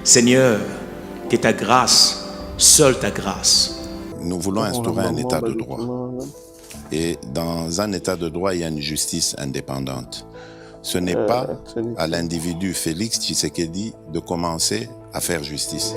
Seigneur, que ta grâce, seule ta grâce. Nous voulons instaurer un état de droit. Et dans un état de droit, il y a une justice indépendante. Ce n'est pas à l'individu Félix Tshisekedi de commencer à faire justice.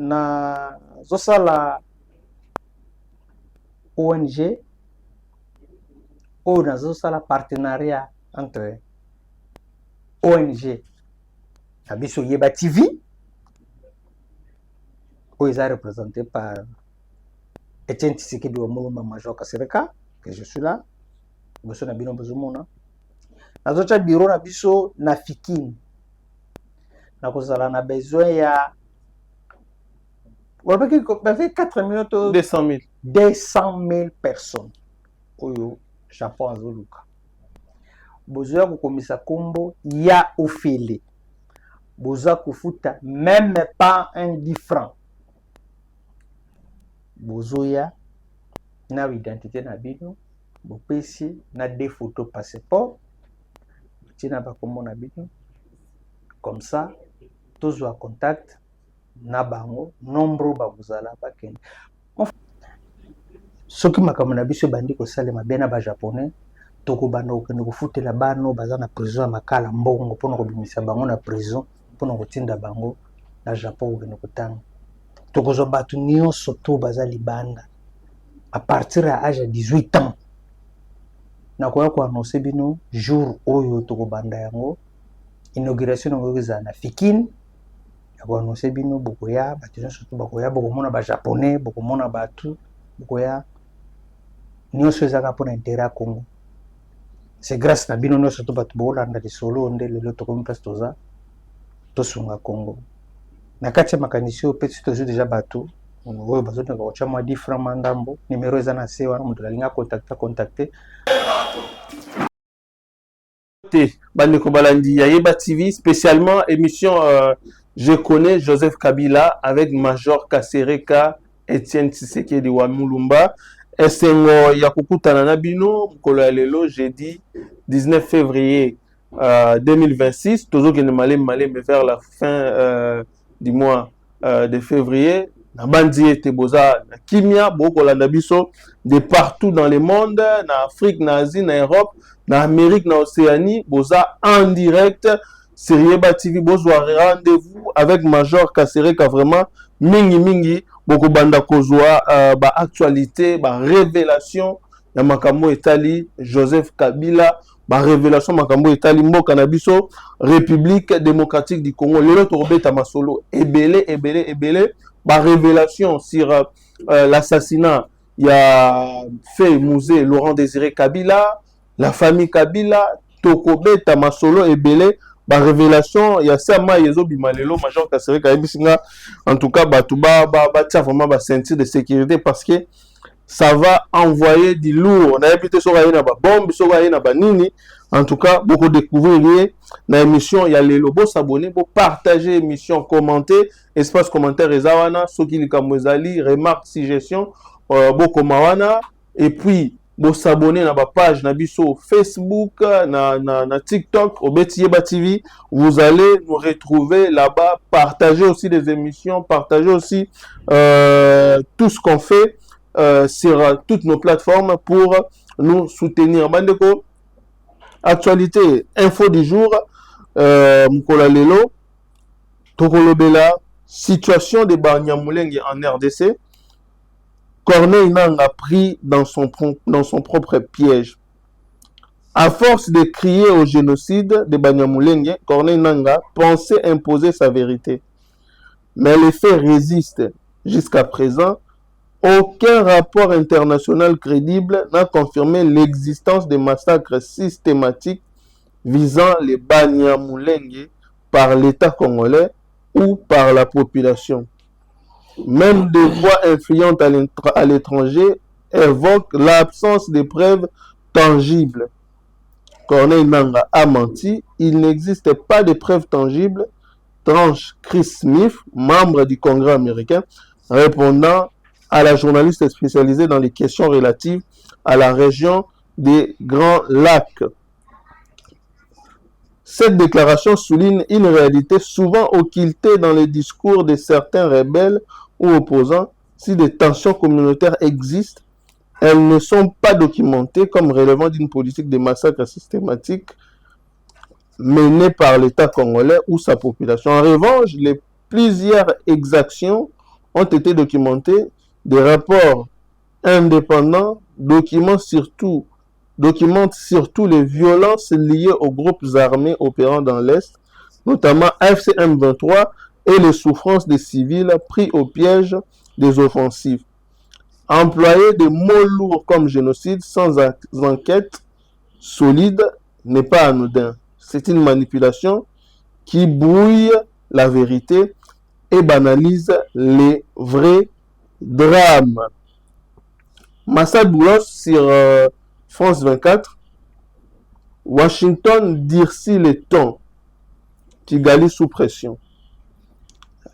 Na zosala ONG ou na zosala partenariat entre ONG na biso Yeba TV où ils sont représentés par Etienne Tshisekedi wa Mulumba Major Kasereka, que je suis là, biso na bino bozomona na zocha bureau na biso na Fikini na kozala na besoin ya 4 minutes 200 000 personnes au Japon azoluka bozoya kukomisa kombo ya ofele boza kufuta même pas un 10 francs bozoya na identité na bino bopesi na des photos passeport tina ba kombo na bino comme ça tozwa contact na bango nombre bakuzala bakende soki makambo na biso bandi kosalema bien na ba japonais tokobanda kokende kofutela bano baza na prison ya makala mbongo mpona kobimisa bango na prison mpona kotinda bango na Japon kokende kotanga tokozwa bato nyonso to baza libanda à partir ya âge ya 18 ans nakoya koannonce bino jour oyo tokobanda yango inauguration yango ezala na Fikini yakoannonce bino bokoya bato nyonso to bakoya bokomona ba japonais bokomona bato bokoya nyonso ezaka mpona intérêt ya Congo. C'est grâce na bino nyonso to bato bokolanda lisolo nde lelo tokomi place toza tosunga Congo na kati ya makanisi oyo mpe tozwi deja bato oyo bazotanga kotya mwa 10 francs mandambo numero eza na se wana moto alinga contacte bandeko balandi ya Yeba TV spécialement émission Je connais Joseph Kabila avec Major Kasereka Etienne Tshisekedi wa Mulumba esengo ya kokutana na bino mokolo ya lelo jeudi 19 février 2026 tozokende maleme vers la fin du mois de février na bandi ete boza na kimia bokolanda biso de partout dans le monde na Afrique na Asie na Europe na Amérique na Océanie boza en direct sur Yeba TV bozwa rendez-vous avec Major Kasereka vraiment mingi boko banda kozwa ba actualité ba révélation ya makambo etali Joseph Kabila ba révélation makambo etali mboka na biso République démocratique du Congo lelo tokobeta masolo ebele ba révélation sur l'assassinat ya fait musée Laurent Désiré Kabila la famille Kabila tokobeta masolo ebele ba révélation ya sama yezo bimalelo Major Kasereka ebisinga en tout cas batuba tia vraiment ba ceinture de sécurité parce que ça va envoyer du lourd na epité soka yena ba bombe soka yena ba nini en tout cas beaucoup découvrir na émission ya lelo bo s'abonner bo partager émission commenter espace commentaire ezawana soki likambo ezali remarque suggestion bo komawana et puis bo s'abonner na ba page na biso Facebook na TikTok au Yeba TV vous allez nous retrouver là-bas partager aussi des émissions partager aussi tout ce qu'on fait sur toutes nos plateformes pour nous soutenir bandeko actualité info du jour mkola lelo tokolobela situation de Banyamulenge en RDC. Corneille Nangaa pris dans son propre piège. À force de crier au génocide de Banyamulenge, Corneille Nangaa pensait imposer sa vérité. Mais les faits résistent. Jusqu'à présent, aucun rapport international crédible n'a confirmé l'existence de massacres systématiques visant les Banyamulenge par l'État congolais ou par la population. Même des voix influentes à l'étranger évoquent l'absence de preuves tangibles. Corneille Nangaa a menti, il n'existe pas de preuves tangibles, tranche Chris Smith, membre du Congrès américain, répondant à la journaliste spécialisée dans les questions relatives à la région des Grands Lacs. Cette déclaration souligne une réalité souvent occultée dans les discours de certains rebelles ou opposants. Si des tensions communautaires existent, elles ne sont pas documentées comme relevant d'une politique de massacre systématique menée par l'État congolais ou sa population. En revanche, plusieurs exactions ont été documentées. Des rapports indépendants documentent surtout les violences liées aux groupes armés opérant dans l'Est, notamment FCM23, et les souffrances des civils pris au piège des offensives. Employer des mots lourds comme génocide sans enquête solide n'est pas anodin. C'est une manipulation qui brouille la vérité et banalise les vrais drames. Massad Boulos sur France 24. Washington durcit les tons. Kigali sous pression.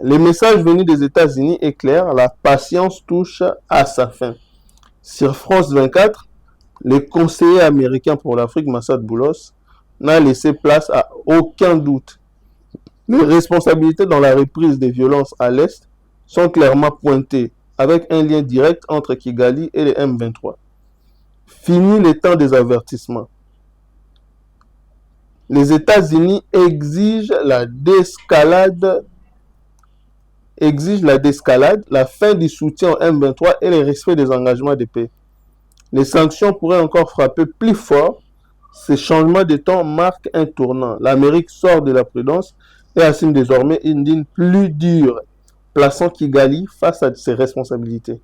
Les messages venus des États-Unis est clair, la patience touche à sa fin. Sur France 24, le conseiller américain pour l'Afrique, Massad Boulos, n'a laissé place à aucun doute. Les responsabilités dans la reprise des violences à l'Est sont clairement pointées, avec un lien direct entre Kigali et les M23. Fini les temps des avertissements. Les États-Unis exigent la désescalade, la fin du soutien au M23 et le respect des engagements de paix. Les sanctions pourraient encore frapper plus fort. Ces changements de temps marquent un tournant. L'Amérique sort de la prudence et assume désormais une ligne plus dure, plaçant Kigali face à ses responsabilités.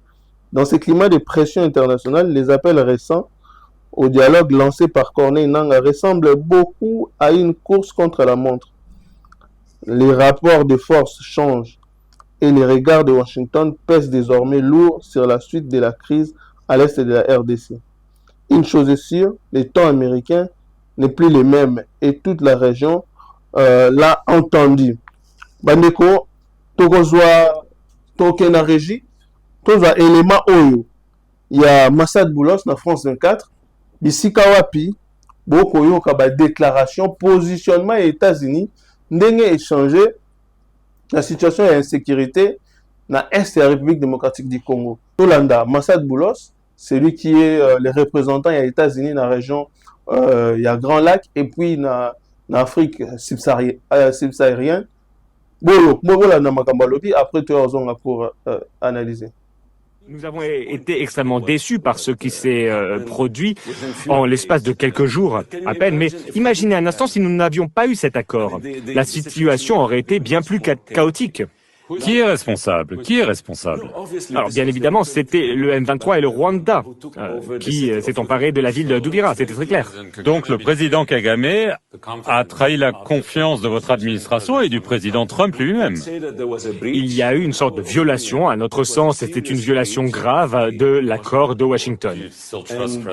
Dans ce climat de pression internationale, les appels récents au dialogue lancé par Corneille Nangaa ressemblent beaucoup à une course contre la montre. Les rapports de force changent et les regards de Washington pèsent désormais lourd sur la suite de la crise à l'est de la RDC. Une chose est sûre, les temps américains n'est plus les mêmes et toute la région l'a entendu. Bandeko, tokozwa tokena régie, tozwa élément oyo. Il y a Massad Boulos na France 24, bisika wapi, boko yoka ba déclaration, positionnement des États-Unis, ndenge échangé la situation d'insécurité dans l'Est de la République démocratique du Congo. Tolanda, Massad Boulos, c'est lui qui est le représentant des États-Unis dans la région, il y a Grand Lac, et puis dans l'Afrique subsaharienne. Après, tu as pour analyser. Nous avons été extrêmement déçus par ce qui s'est produit en l'espace de quelques jours à peine. Mais imaginez un instant si nous n'avions pas eu cet accord. La situation aurait été bien plus chaotique. Qui est responsable? Qui est responsable? Alors bien évidemment, c'était le M23 et le Rwanda qui s'est emparé de la ville d'Uvira, c'était très clair. Donc le président Kagame a trahi la confiance de votre administration et du président Trump lui-même. Il y a eu une sorte de violation, à notre sens, c'était une violation grave de l'accord de Washington.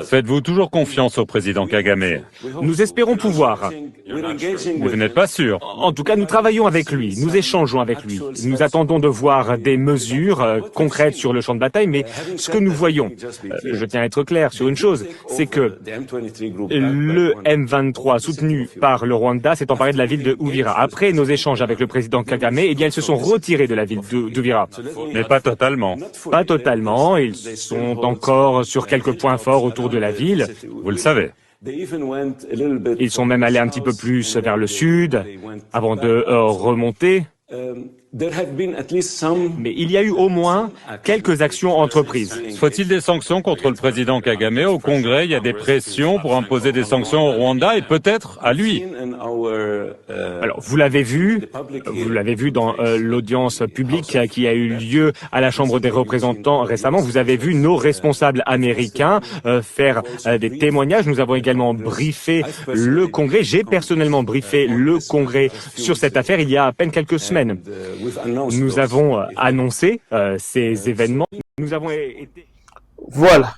Faites-vous toujours confiance au président Kagame? Nous espérons pouvoir. Vous n'êtes pas sûr? En tout cas, nous travaillons avec lui, nous échangeons avec lui. Nous attendons de voir des mesures concrètes sur le champ de bataille, mais ce que nous voyons, je tiens à être clair sur une chose, c'est que le M23 soutenu par le Rwanda s'est emparé de la ville de Uvira. Après nos échanges avec le président Kagame, eh bien, ils se sont retirés de la ville d'Uvira. Mais pas totalement. Pas totalement, ils sont encore sur quelques points forts autour de la ville. Vous le savez. Ils sont même allés un petit peu plus vers le sud avant de remonter. Mais il y a eu au moins quelques actions entreprises. Faut-il des sanctions contre le président Kagame? Au Congrès, il y a des pressions pour imposer des sanctions au Rwanda et peut-être à lui. Alors, Alors, vous l'avez vu dans l'audience publique qui a eu lieu à la Chambre des représentants récemment. Vous avez vu nos responsables américains faire des témoignages. Nous avons également briefé le Congrès. J'ai personnellement briefé le Congrès sur cette affaire il y a à peine quelques semaines. Nous avons annoncé ces événements. Nous avons été... Voilà.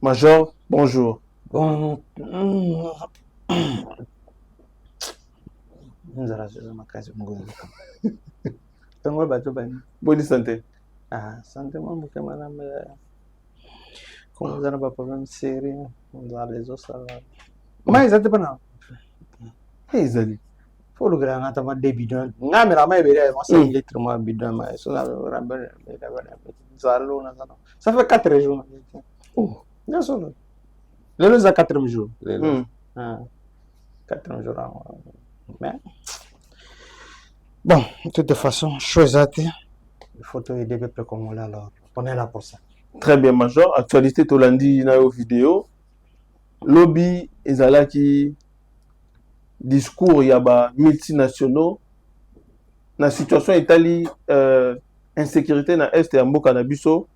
Major, bonjour. Bon. Bonne santé. Santé, moi, madame. Comme vous avez pas problème sérieux, vous avez les os. Mais ça dépend. Hey, Zali. Faut le grand attendre des bidons. Non, mais la main est moi, c'est litre, moi, bidon. Ça fait 4 jours. Oh, bien sûr. Les deux à 4 jours. 4 jours. Mais bon, de toute façon, chose à dire. Il faut aider le peuple comme on l'a alors. On est là pour ça. Très bien, Major. Actualité, tu l'as dit dans la vidéo. Lobby, qui discours, il y a multinationaux. La situation Italie, insécurité dans l'Est et en Bokanabiso.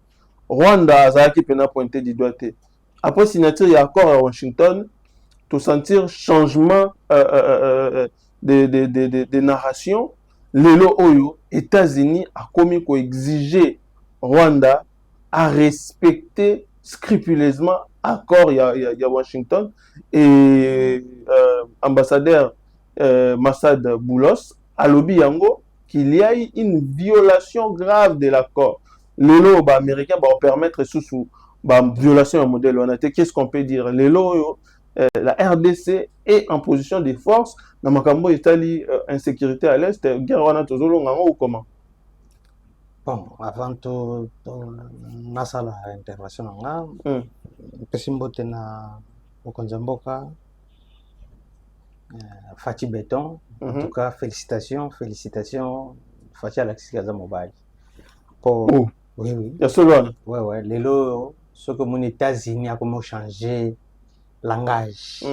Rwanda, qui peut pointer du doigt. Après signature, il y a accord à Washington. Pour sentir changement de narration, Lelo Oyo, États-Unis a commis pour exiger Rwanda à respecter scrupuleusement l'accord il y a Washington et ambassadeur Massad Boulos a lobby yango qu'il y a une violation grave de l'accord. Lelo américain va permettre sous violation un modèle honnête. Qu'est-ce qu'on peut dire? Lelo la RDC est en position de force dans Makambo Italie insécurité à l'Est, guerre wana tozolo ngamo ou comment? Bon, avant tout, nasa la intervention nga, pesimbote na Mokonzamboka, Fati Béton, en tout cas félicitations, Fati Alexis Gaza Mobile. Oui, oui. Il y a solo. Ouais, lelo, ce que mon États-Unis a comment changer langage,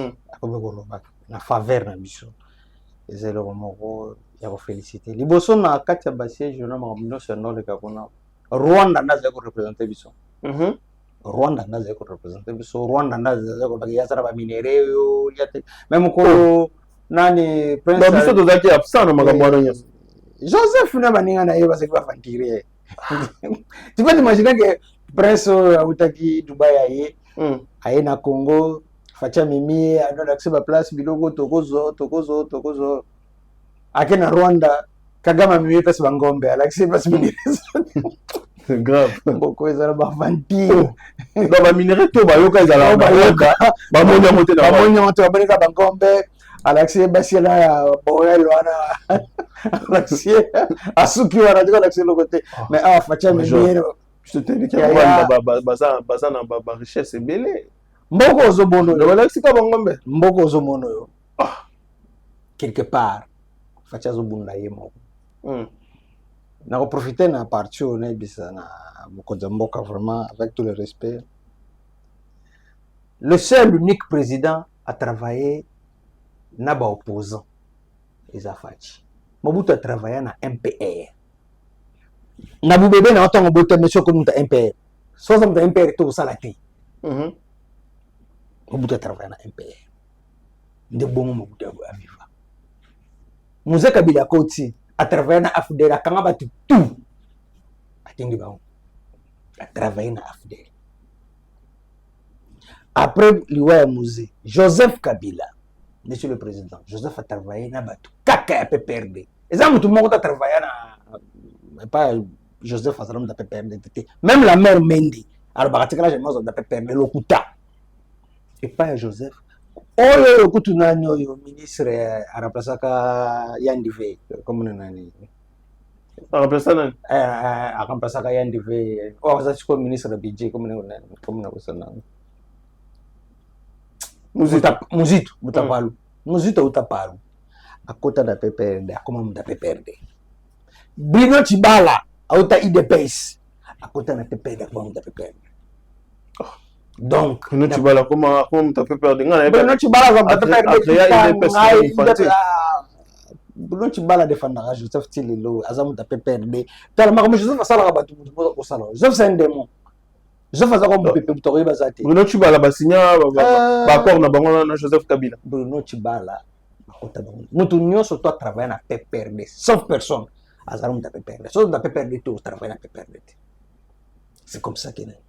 na faveur na biso. C'est le moment il y a félicité. Liboso na Katia Bassier, je n'ai pas nom de Kakuna. Rwanda n'a pas représenté biso. Rwanda n'a pas représenté biso. Rwanda n'a pas représenté ba minéraux yo, même ko nani prince. Ba biso tozaki absent na makambo wana. Joseph na baninga na yeba sekwa fantirer. Tu peux imaginer que prince autaki Dubai aye na Congo. Facha mimi ano l'accès ba place biloko tokozo akena Rwanda Kagame mimi pesa bangombe l'accès place minéraux c'est grave boko ezala ba vampire ba ba minéraux to ba yoka ezala ba yoka ba monya mote ba bangombe l'accès basiela ya boel wana l'accès asuki wana diko l'accès le côté mais facha mimi je te dis que Rwanda baza na ba richesse belé. Mboko ozomono yo. Wala sika bangombe. Mboko ozomono yo. Quelque part. Facha zobunda ye moko. Na profiter na parti on est bisa na Mokonzamboka vraiment avec tout le respect. Le seul unique président a travaillé na ba opposant. Eza Fachi. Mobutu a travaillé na MPR. Na bubebe na otango bote monsieur ko muta MPR. Soza muta MPR to salati. Mobutu a travaillé na MPR. De bon Mobutu a vivre. Moussa Kabila Koti a travaillé na AFDEL, a kanga tout. Atingi ba. A travaillé na AFDEL. Après Liwa Mouzé, Joseph Kabila, monsieur le président, Joseph a travaillé na batu. Kaka a PPRD. Et ça tout le monde a travaillé na pas Joseph a travaillé na PPRD. Même la mère Mendy, alors baratikala j'ai moi na PPRD lokuta. Et pas Joseph. Oyo kutunani oyo ministre a remplacé Yandive comme nani. A remplacé nani? A remplacé Yandive. Oh ça c'est comme ministre de budget comme na kusana. Muzito mutapalu. Muzito utapalu. Akota da PPRD, akoma muda PPRD. Bruno Chibala auta IDPS. Akota na PPRD akoma muda PPRD. Donc, nous tu vas là comment tu peux perdre tu vas là non tu bala défendre Joseph Tilelo azamu ta PPRD tellement comme Joseph asala ka batu ko sala Joseph c'est un démon Joseph azaka mo pepe butori bazate Bruno Chibala basinya ba accord na bango na Joseph Kabila Bruno Chibala bakota bango mutu nyonso to travailler na PPRD sauf personne azamu ta PPRD sauf na PPRD to travailler na PPRD c'est comme ça qu'il est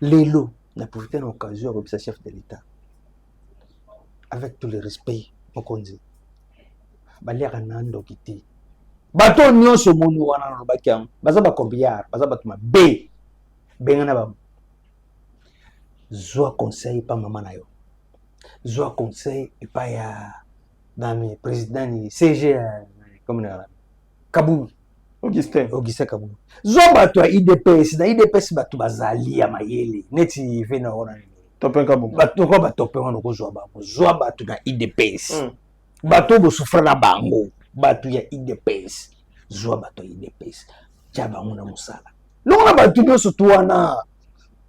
Lelo n'a profité d'une occasion comme ça chef de l'État avec tout le respect mokonzi baliaka nando kiti bato nyonso moni wana na bakiam baza ba combien baza bato mabe bengana ba zwa conseil pa mama na yo zwa conseil et pas ya nami président ni CG comme na Kabu Augustin Kabu zwa bato ya IDPS na IDPS bato bazali ya mayele neti vena wana topenga bongo bato ko batope wana ko zwa bato na IDPS bato bo souffre na bango bato ya IDPS zwa bato ya IDPS tia bango na musala longa bato nyonso tu wana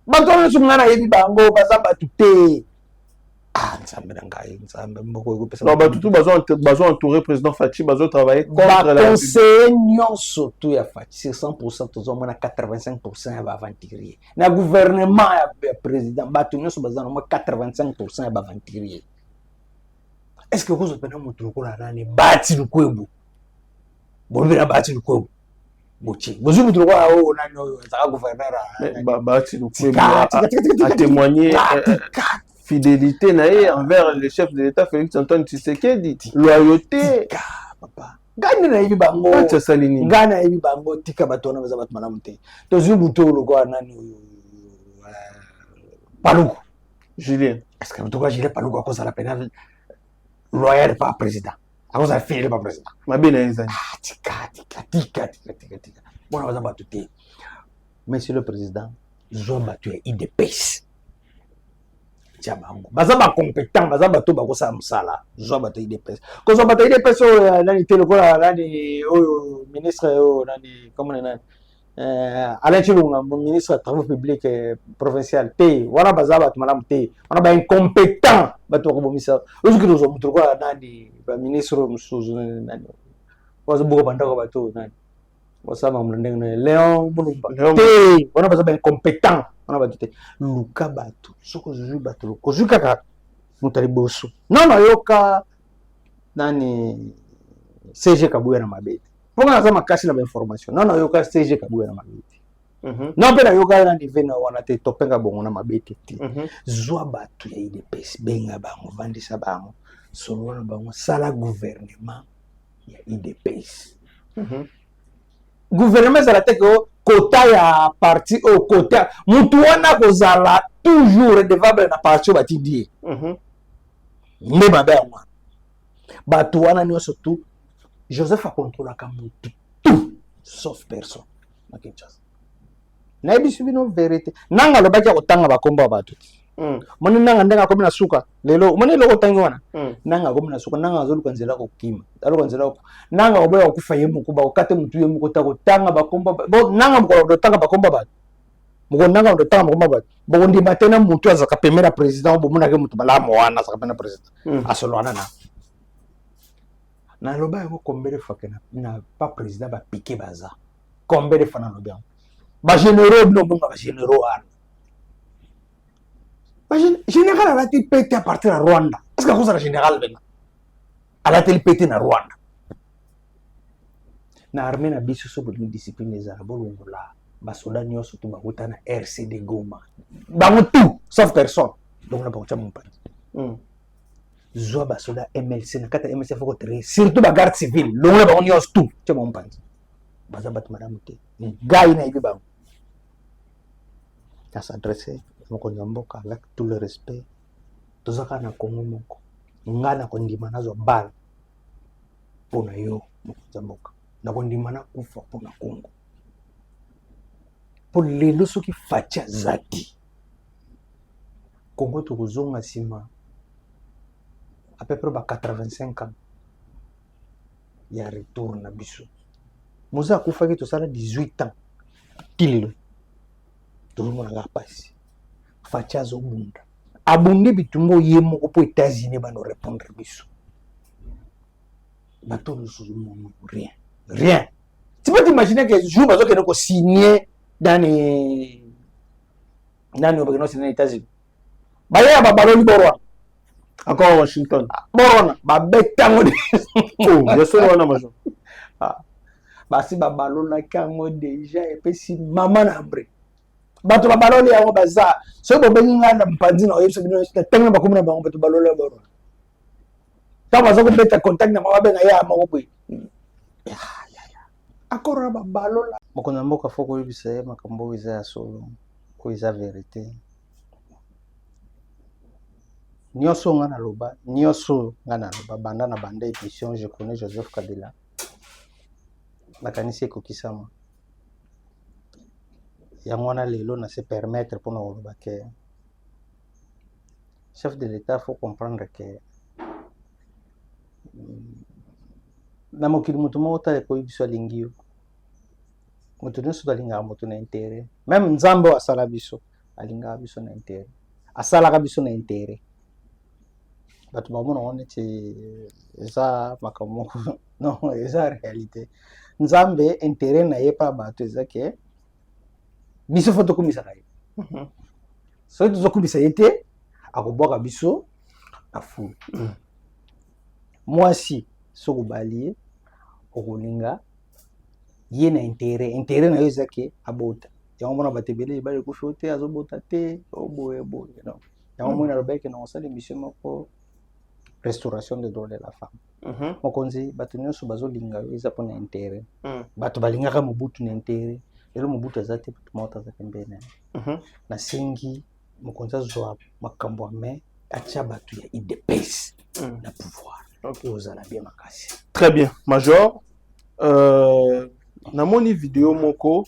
bato nyonso ngana yebi bango baza bato te nzambe na ngai nzambe mboko ekopesa non bato tu bazo entourer président Fachi bazo travailler contre la conseiller nyonso tu ya Fachi 100% tozo mona 85% ya ba aventurier na gouvernement ya président bato nyonso baza na 85% ya ba aventurier. Est-ce que vous avez un truc là nani bati lukwebo bolibera bati lukwebo bochi bozu mutu kwa o nani za gouverneur bati lukwebo a témoigner fidélité naé envers le chef de l'État Félix Antoine Tshisekedi loyauté papa gani na hivi bango acha salini gani na hivi bango tika batona baza batu manamute tozu mutu lo kwa nani Paluku Julien est-ce que mutu kwa Julien Paluku akoza la pénal loyal pas président à cause de fil pas président ma bien les amis tika bon on va battre tout monsieur le président zo battu IDPS tiabango baza ba compétent baza bato ba ko sa musala zo battu IDPS ko zo battu IDPS nani telekola nani ministre nani comment nani Alain Chilunga ministre des travaux publics provincial te wana baza bato malamu te wana ba incompétent bato ko bomisa ozuki tozo mutu ko nani ba ministre musuzu nani wazo buko bandako bato nani wasama mlendenge Léon Mulumba te wana baza ba incompétent wana bato te luka bato soko zuzu bato ko zuka ka mutali bosu non yoka nani CG Kabuya na mabete ponga za makasi na information non yoka CG Kabuya na mabete non pe na yoka na divena wana te topenga bongo na mabete te zwa bato ya IDPS benga bango vandisa bango solo na bango sala gouvernement ya IDPS gouvernement za la teke kota ya parti au kota mutu wana kozala toujours redevable na parti batidie ne babe wana bato wana nyonso tu Joseph a contrôlé tout sauf personne na Kinshasa na ebisu bino vérité nanga lobaki kotanga bakomba bato moni nanga ndenga komi na suka lelo moni loko tangi wana nanga komi na suka nanga azoluka nzela ko kima aloko nzela ko nanga oboya kufa yemu kuba okate mutu yemu kotako tanga bakomba bo nanga mko tanga bakomba bato mko nanga ndo tanga bakomba bato bo ndi batena mutu azaka pemera president bo munake mutu balamo wana azaka pemera president asolwana na loba yako kombele fake na pas président ba piquer baza kombele fana loba ba généraux bino bonga ba généraux ana ba général la ti pété à partir de Rwanda est-ce que cause la général bena ala tel pété na Rwanda na armée na biso so bonne discipline za bolongo la ba soda nyoso tu ba kutana RCD Goma ba mutu sauf personne donc na ba kucha mon pati zwa ba soda MLC na kata MLC foko tere surtout ba garde civile longa ba on yos tout che mon panzi baza bat madame te gai na ibi ba ta s'adresser moko nyamboka avec tout le respect tozaka na Kongo moko ngana ko ndima nazo bal pona yo moko nyamboka na ko ndima na kufa pona Kongo pour lelo soki facha zati Kongo to kozonga sima à peu près 85 ans il y a retour na biso moza kufaki to sala 18 ans tililo to mona ga pasi facha zo bunda abundi bitumbo yemo ko po États-Unis ba no répondre biso bateau le rien. Rien. Tu peux t'imaginer que le jour où tu as signé dans les États-Unis. Baya babaloli borwa. Encore à Washington. Borona, babetango de. Oh, bien sûr, on a major. Basi babalola kango déjà et puis si maman na bre. Bato babaloli yango baza. So bo benga na mpanzi na oyebisa bino tango bakomi na bango bato balola borwa. Tant bazo ko beta contact na mama benga ya mako boy. Akora babalola. Mokonza mboka foko oyebisa ye makambo eza ya solo. Ko eza vérité. Nyonso nga na loba, banda na banda émission, je connais Joseph Kabila. Makanisi ekokisama. Yango wana lelo na se permettre pour nous que chef de l'État faut comprendre que na mokili mutu moko tala koyi biso alingi yo. Mutu nyonso alingaka moto na intérêt. Même Nzambe asala biso, alingaka biso na intérêt. Asalaka biso na intérêt. Bato bamona on eti eza makambo non eza réalité. Nzambe intérêt na ye pa bato eza ke biso foto komisa ka ye. So tuzo komisa ye te akobwaka biso afu. Mwasi soko baliye okolinga ye na intérêt na yo eza ke abota. Yango mona batebele bale ko te azobota te oboye boye non. Yango mona lobeke na osala émission moko restauration des droits de la femme. Mokonzi bato nyonso bazolinga yo eza pona intérêt. Bato balingaka Mobutu na intérêt. Elo Mobutu azate bato mota za pembene. Na sengi mokonzi azwa makambo ya me atia bato ya IDPS na pouvoir. Okay, ozala bien makasi. Très bien, Major. Namoni vidéo moko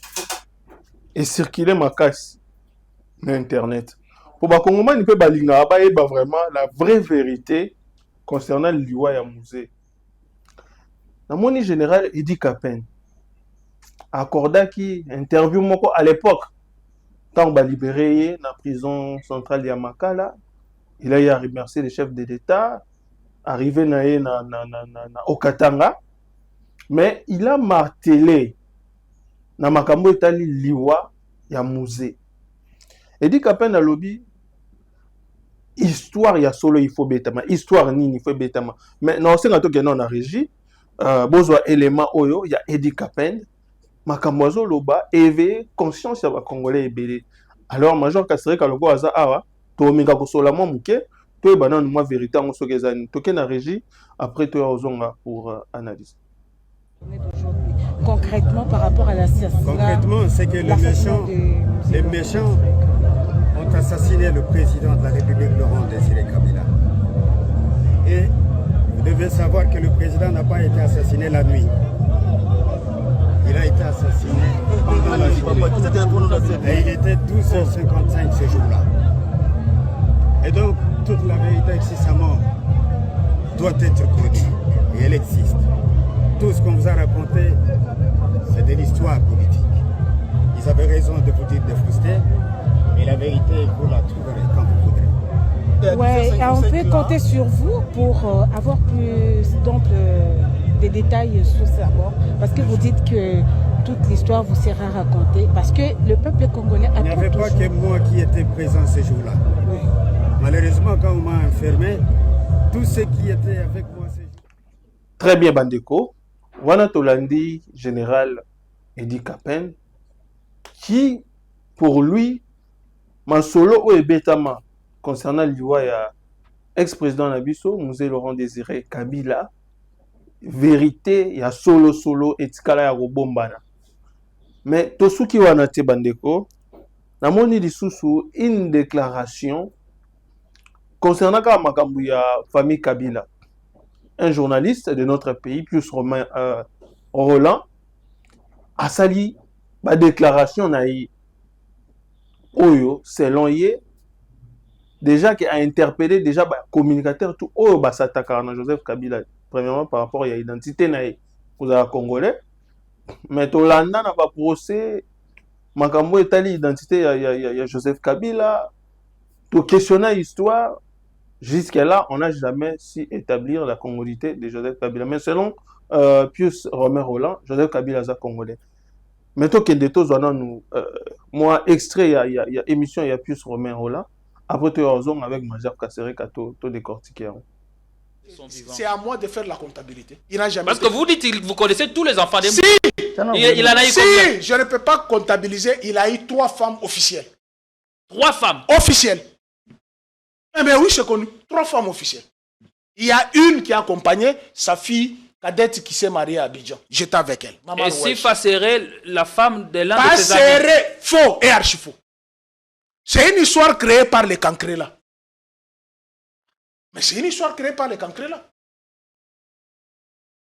et circulé makasi na internet. Pour bakongomani pe balinga ba eba vraiment la vraie vérité concernant liwa ya musée. Namoni général Edi Kapen accordaki interview moko à l'époque tant ba libéré na prison centrale ya Makala, il a eu à remercier les chefs de l'État, arrivé na Okatanga, mais il a martelé na makambo etali liwa ya musée. Edi Kapen na lobby histoire ya solo il faut betama histoire nini il faut betama mais non c'est ngato ke non na régie bozwa élément oyo ya Edi Kapen makambo zo loba éveiller conscience ya ba congolais ebele. Alors major Kasereka logo aza awa to minga ko sola mo muke to ebana no vérité ngo soke ezani to ke na régie après to ozonga pour analyse. Concrètement par rapport à l'assassinat. Concrètement c'est que les méchants ont assassiné le président de la République, Laurent Désiré Kabila. Et vous devez savoir que le président n'a pas été assassiné la nuit. Il a été assassiné pendant la journée. Et il était 12h55 ce jour-là. Et donc, toute la vérité existe sa mort doit être connue. Et elle existe. Tout ce qu'on vous a raconté, c'est de l'histoire politique. Ils avaient raison de vous dire de frustrer. Et la vérité, vous la trouverez quand vous voudrez. Ouais, on peut compter sur vous pour avoir plus des détails sur sa mort. Parce que vous dites que toute l'histoire vous sera racontée. Parce que le peuple congolais a. Il n'y avait pas que moi qui étais présent ce jour-là. Oui. Malheureusement, quand on m'a enfermé, tous ceux qui étaient avec moi ce jour. Très bien, Bandeko. Wana Tolandi, général Edi Kapen, qui, pour lui, Mansolo ou Ebetama, concernant l'Iwa ya ex-président Nabiso, Musée Laurent Désiré Kabila, vérité, ya solo, etikala ya robombana. Mais Tosuki Wanate Bandeko, namoni lisusu une déclaration concernant makambu ya famille Kabila. Un journaliste de notre pays, plus Roland, a sali ma déclaration naïe. Oyo, selon ye, déjà qui a interpellé déjà bah, communicateur tout Oyo bah s'attaquer Joseph Kabila premièrement par rapport à l'identité naïe vous avez congolais mais Tolanda n'a pas procès makambo etali identité ya Joseph Kabila to questionner histoire Jusqu'à-là, on n'a jamais su établir la congolité de Joseph Kabila. Mais selon Pius Romain Roland, Joseph Kabila est congolais. Mais toi, nous, moi, extrait, il y a émission, il y a Pius Romain Roland. Après, tu as avec Major Kasereka, tu décortiqué. C'est à moi de faire la comptabilité. Il n'a jamais. Parce que vous dites, vous connaissez tous les enfants des Si, il en a eu combien? Je ne peux pas comptabiliser. Il a eu 3 femmes officielles. 3 femmes officielles. Eh bien oui, c'est connu. 3 femmes officielles. Il y a une qui a accompagné sa fille cadette qui s'est mariée à Abidjan. J'étais avec elle. Maman et si serait la femme de l'un de ses amis? Serait faux et archi faux. C'est une histoire créée par les Cancrela. Mais c'est une histoire créée par les Cancrela.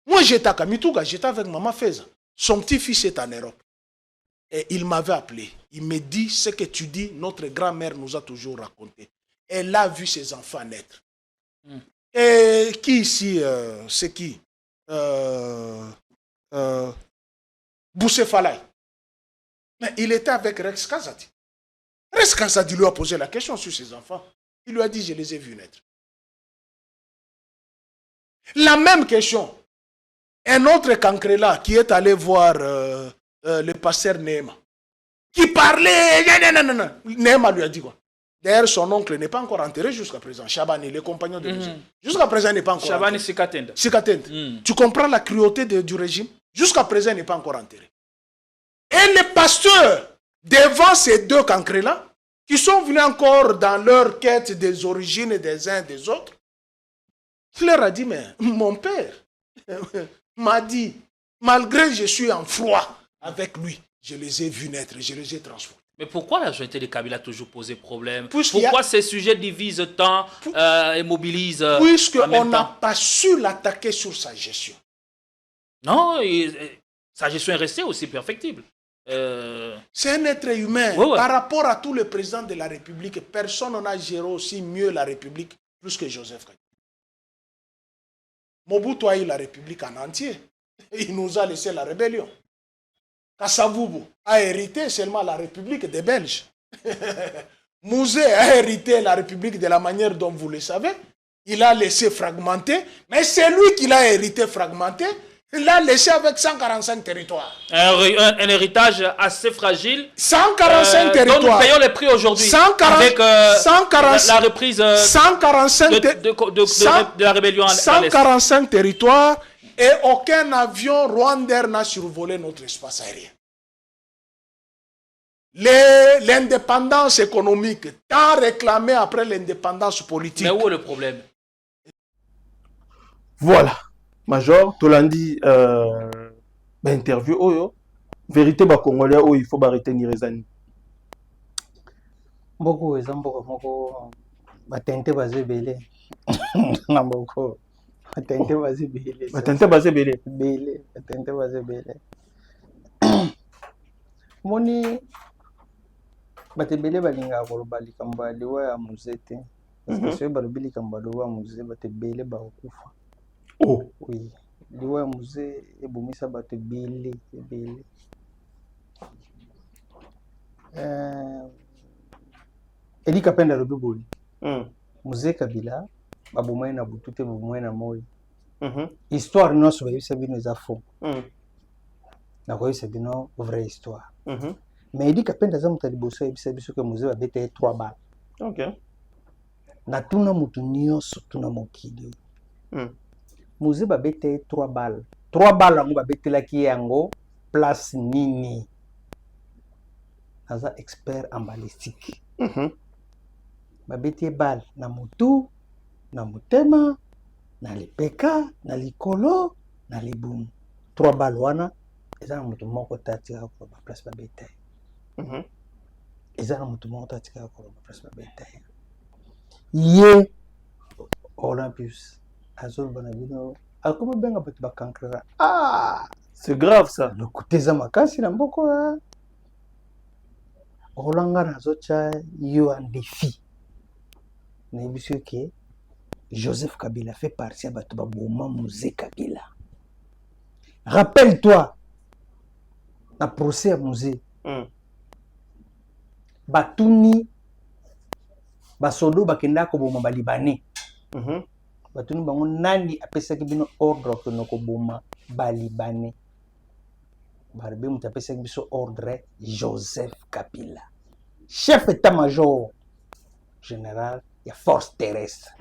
Moi, j'étais à Kamituga, j'étais avec Maman Feza. Son petit-fils est en Europe. Et il m'avait appelé. Il me dit, ce que tu dis, notre grand-mère nous a toujours raconté. Elle a vu ses enfants naître. Et qui ici, c'est qui Boussé Falay. Mais il était avec Rex Kazadi. Rex Kazadi lui a posé la question sur ses enfants. Il lui a dit, je les ai vus naître. La même question. Un autre Cancrela qui est allé voir le pasteur Nehema, qui parlait. Nehema lui a dit quoi? D'ailleurs, son oncle n'est pas encore enterré jusqu'à présent. Chabani, les compagnons de Jésus. Jusqu'à présent, il n'est pas encore Chabani enterré. Sikatenda. Tu comprends la cruauté du régime? Jusqu'à présent, il n'est pas encore enterré. Et les pasteurs, devant ces 2 Cancrela, qui sont venus encore dans leur quête des origines des uns et des autres, il leur a dit, mais mon père m'a dit, malgré que je suis en froid avec lui, je les ai vus naître, je les ai transformés. Mais pourquoi la majorité de Kabila a toujours posé problème? Pourquoi ces sujets divisent tant et mobilisent puisqu'on n'a pas su l'attaquer sur sa gestion. Non, sa gestion est restée aussi perfectible. C'est un être humain. Ouais. Par rapport à tous les présidents de la République, personne n'a géré aussi mieux la République plus que Joseph Kabila. Mobutu a eu la République en entier. Il nous a laissé la rébellion. Kassavubu a hérité seulement la République des Belges. Mouzé a hérité la République de la manière dont vous le savez. Il a laissé fragmenter, mais c'est lui qui l'a hérité fragmenté. Il l'a laissé avec 145 territoires. Un héritage assez fragile. 145 territoires. Dont nous payons les prix aujourd'hui. Avec la reprise 145 de la rébellion. 145 territoires et aucun avion rwandais n'a survolé notre espace aérien. L'indépendance économique, tant réclamée après l'indépendance politique. Mais où est le problème? Voilà. Major, Tolandi, interview, vérité, Congolais, il faut retenir les années. Beaucoup, exemple, beaucoup, batente basé belé. Non, beaucoup. Batente basé belé. Batente basé belé. Belé, batente basé belé. Moni, batente belé balinga korobali kambali wa muzete. Parce que ce barabili kambali wa muzete batente belé ba okufa. Oh oui, liwa musée ebomisa bato ebele. Edi Kapenda lobi boli. Musée Kabila babomai na butu te babomai na moi. Histoire nyonso bayebisa bino eza faux. Na koyebisa bino vraie histoire. Mais Edi Kapenda aza moto ya liboso ayebisa biso ke musée babeta ye 3 balles. Okay. Na tuna motu nyonso tuna mokili. Musée babete 3 balles. 3 balles yango babetelaki yango place nini. Aza expert en balistique. Babete balle na motu, na motema, na lipeka, na likolo, na libumu. 3 balles wana eza na motu moko tatika ko ba place babete. Eza na motu moko tatika ko ba place babete. Ye Olympus. Ah, c'est grave ça. Le côté Zamakasi, Namboko. Olanga Nazocha, you un défi. Mais monsieur que Joseph Kabila fait partie de Batouma Musée Kabila. Rappelle-toi, la procès à Musée. Batuni, Basodo, Bakenda, Kobo Libanais. batuni bango nani apesaki bino ordre que noko boma balibane barbe mutu apesaki biso ordre Joseph Kabila chef état-major général ya force terrestre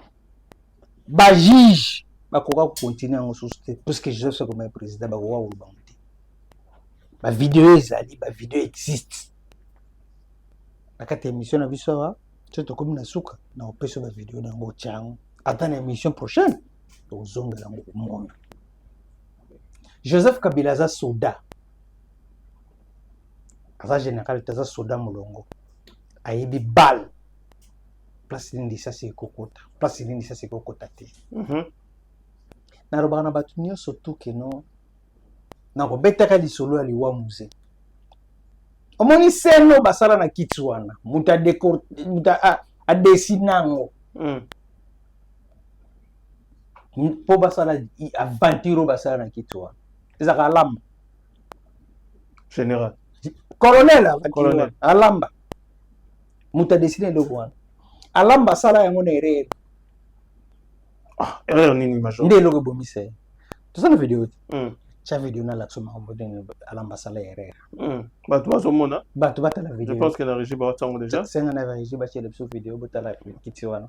ba juge bakoka continuer en société parce que Joseph c'est comme président bakoka uluba mutu ba vidéo ezali ba vidéo existe nakati émission na biso wa c'est comme na suka na opeso ba vidéo na ngo chango attends l'émission prochaine tozongela ngo mona Joseph Kabila za soda aza général taza soda mulongo ayebi bal place nindi ça c'est kokota place nindi ça c'est kokota te na robana na batu nyonso tu ke no na kobetaka lisolo ya liwa musée omoni seno basala na kiti wana muta décor muta a dessinango po basala aventure basala na kiti wana ezaka alamba général colonel alamba muta dessiner le wana alamba sala yango na erreur erreur nini major nde eloko bomise tosala video cha video na l'action ma moderne alamba sala erreur bato bazomona bato batala video je pense que la régie va attendre déjà senga na régie ba chez le vidéo botala kiti wana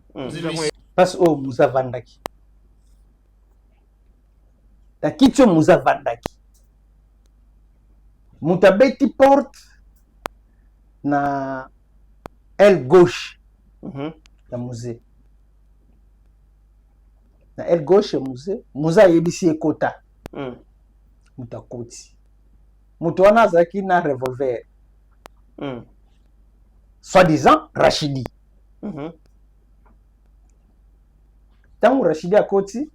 parce o muza vandaki la kiti muza vandaki mutabeti porte na aile gauche ya musée na aile gauche ya musée muza yebisi ekota mutakoti mutu wana azalaki na revolver soi-disant Rachidi tangu Rachidi akoti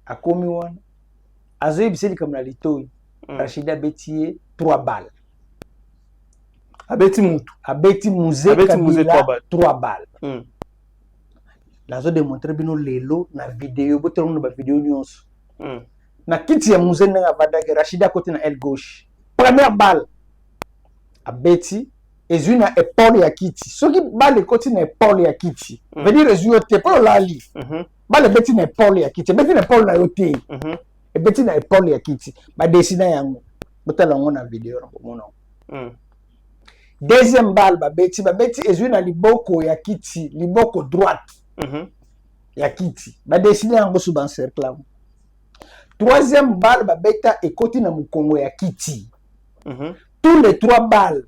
akomi wana azoyebiseli comme na litoi Rachidi abeti ye 3 balles abeti mutu abeti musée Kabila 3 balles nazo démontrer bino lelo na vidéo botelo na ba vidéo nyonso na kiti ya musée ndenge avandaki Rachidi akoti na aile gauche première balle abeti ezwi na épaule ya kiti soki balle ekoti na épaule ya kiti veut dire ezwi yo te po olali balle ebeti na épaule ya kiti ebeti na épaule na yo te ebeti na épaule ya kiti badesina yango botala yango na vidéo na komona deuxième balle babeti ezwi na liboko ya kiti liboko droite ya kiti badesina yango sous encercle. Troisième balle babeta ekoti na mukongo ya kiti tous les 3 balles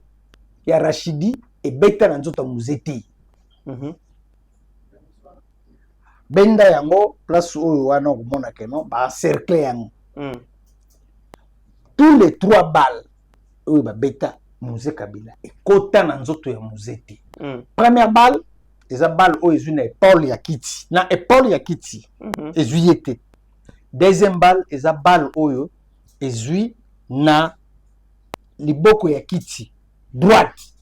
ya Rachidi ebeta na nzoto musée te benda yango place oyo wana komona keno ba encercle yango tous les 3 balles oyo babeta musée Kabila ekota na nzoto ya musée te première balle eza balle oyo ezwi na épaule ya kiti na épaule ya kiti ezwi ye te deuxième balle eza balle oyo ezwi na liboko ya kiti droite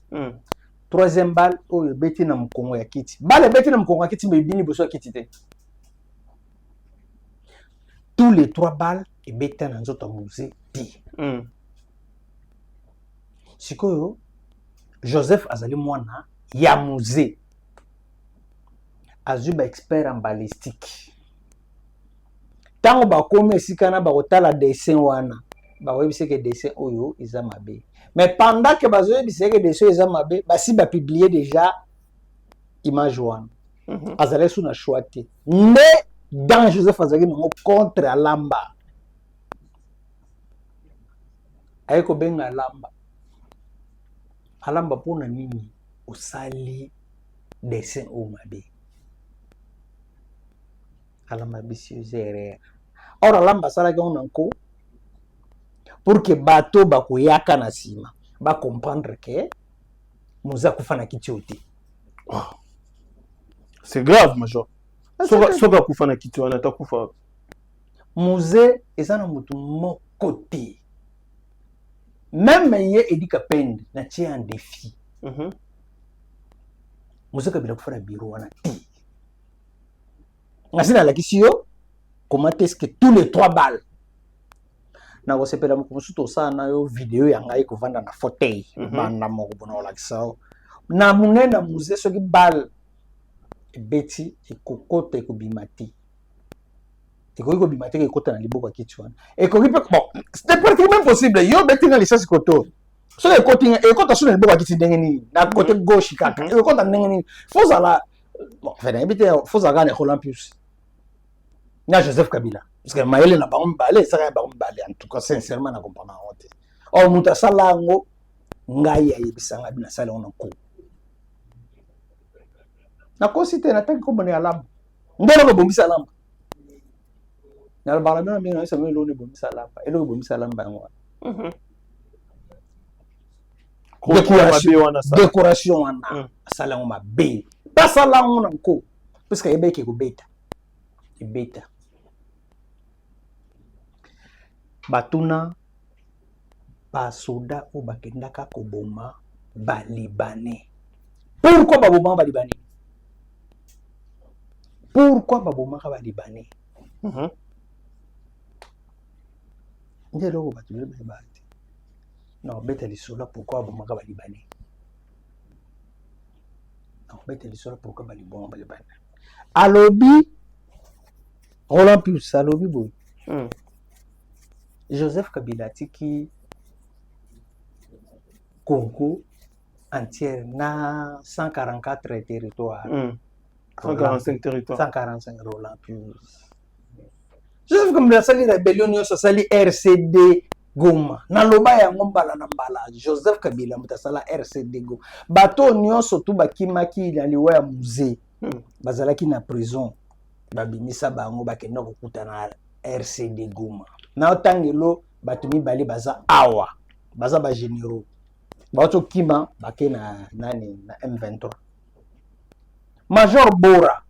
troisième balle oyo ebeti na mukongo ya kiti balle ebeti na mukongo ya kiti mais ebini boso ya kiti te tous les 3 balles ebeta na nzoto ya musée te sikoyo Joseph azali mwana ya musée azwi ba expert en balistique tango bakomi esika na bakotala dessin wana bakoyebisa ke dessin oyo eza mabe mais pendant que bazoyebisa ke dessin eza mabe basi bapublier déjà image wana azalaki so na choix te nde dans Joseph azalaki nango contre alamba aye kobenga alamba mpona nini osali dessin oyo mabe alamba bisi zere or alamba asalaki yango nanko pour que bato bakoyaka na nsima bacomprendre ke muza kufa na kiti oyo te c'est grave major soka kufa na kiti wana takufa musée eza na mutu moko te même ye Edi Kapende na tie en défi musée Kabila kufa na biro wana te ngasi nalakisi yo comment est-ce que tous les 3 balles na kosepela mokomosu tosala na yo video ya ngai kovanda na fauteuil banda moko bona olakisa yo na munene na musée soki balle ebeti ekokota ekobimati ekoki kobimati ekota na liboko ya kiti wana ekoki mpe bon c'est presque même possible yo beti na lisasi koto so ekota so na liboko ya kiti ndenge nini na côté gauche kaka ekota ndenge nini fozala bon enfin nayebi te fozala na Olympius na Joseph Kabila parce que mayele na bango mibale esaka ya bango mibale en tout cas sincèrement na comprendre yango te or moto asala yango ngai ayebisanga bina sala yango na nko nakosi te nataki kobona ya lamba ndelo kobombisa lamba na balabala mbena isa melo ne bombisa lamba elo bombisa lamba yango décoration wana asala yango mabe pasala yango na nko parce que yebeke kobeta ebeta batuna basoda o bakendaka koboma balibane pourquoi baboma balibane pourquoi babomaka balibane ndelo batu le bati non beta lisola pourquoi babomaka balibane non beta lisola pourquoi baliboma balibane alobi Roland Plus alobi boy Joseph Kabila tiki Congo entière na 144 territoires 145 territoires 145 Roland Plus Joseph Kabila sali rébellion yo sali RCD Goma na loba ya ngombala na mbala Joseph Kabila mutasala RCD Goma bato nyonso tu bakimaki na liwa ya musée bazalaki na prison babimisa bango bakenda kokutana RCD Goma na otangelo bato mibale baza awa baza ba généraux bato kima bake na nani na M23 Major Bora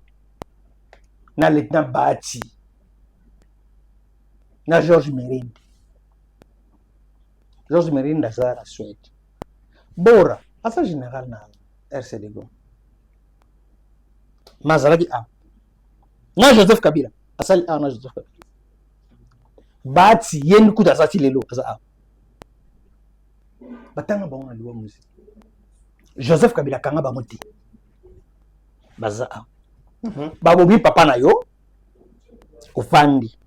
na lieutenant Bati na Georges Merinde aza la Suède Bora asa général na RCD Goma mazalaki a na Joseph Kabila asali a na Joseph Kabila Bati yen kuta sati lelo aza a batanga bango na liwa muzi Joseph Kabila kanga bango te baza a babobi papa na yo ofandi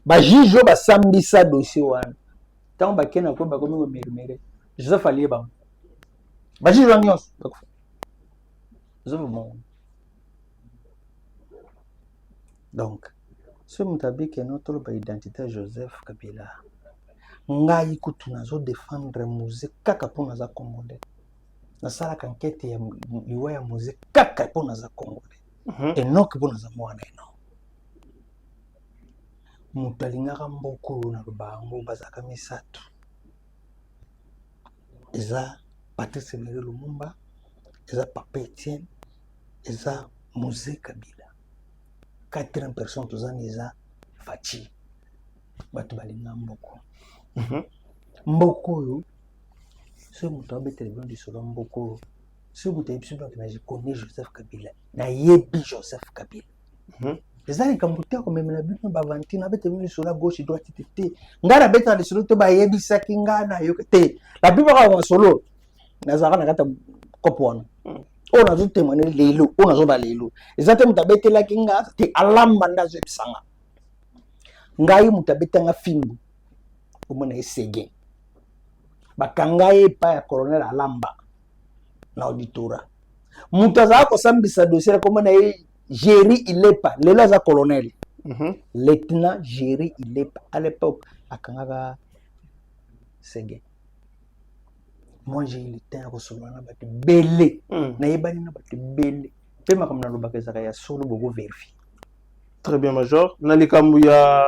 bajijo basambisa dossier wana tango bakena ko bakomi ko mermere Joseph aliye bango bajijo nyos Joseph bon donc ce mutabike notre identité Joseph Kabila ngai kutu nazo défendre musique kaka pona za congolais nasala kankete ya liwa ya musique kaka pona za congolais et non que pona za mwana eno mutalingaka mboko na bango bazaka misato eza Patrice Emery Lumumba eza Papa Etienne eza Mose Kabila 4 personnes tozani eza Fachi bato balinga mboko mboko yo ce mutu abetele bien lisolo mboko ce mutu ayebi biso na je connais Joseph Kabila na yebi Joseph Kabila ezali kambo te komemela bino bavantine abetele bien lisolo gauche droite te nga na beta na lisolo to bayebisaki nga na yo te la plupart ya solo nazaka na kata kopo wana o nazo témoigner lelo o nazo ba lelo ezate mutu abetelaki nga te alamba ndazo ebisanga ngai mutu abetanga fimbu omona esege bakanga ye pa ya colonel alamba na auditora mutu azala kosambisa dossier komona ye Géry Ilepa lelo aza colonel lieutenant Géry Ilepa à l'époque akangaka sege moi j'ai eu le temps à recevoir na bato belé na yebani na bato belé pe makambo na lobaka ezaka ya solo boko vérifier. Très bien, Major. Nalikambu ya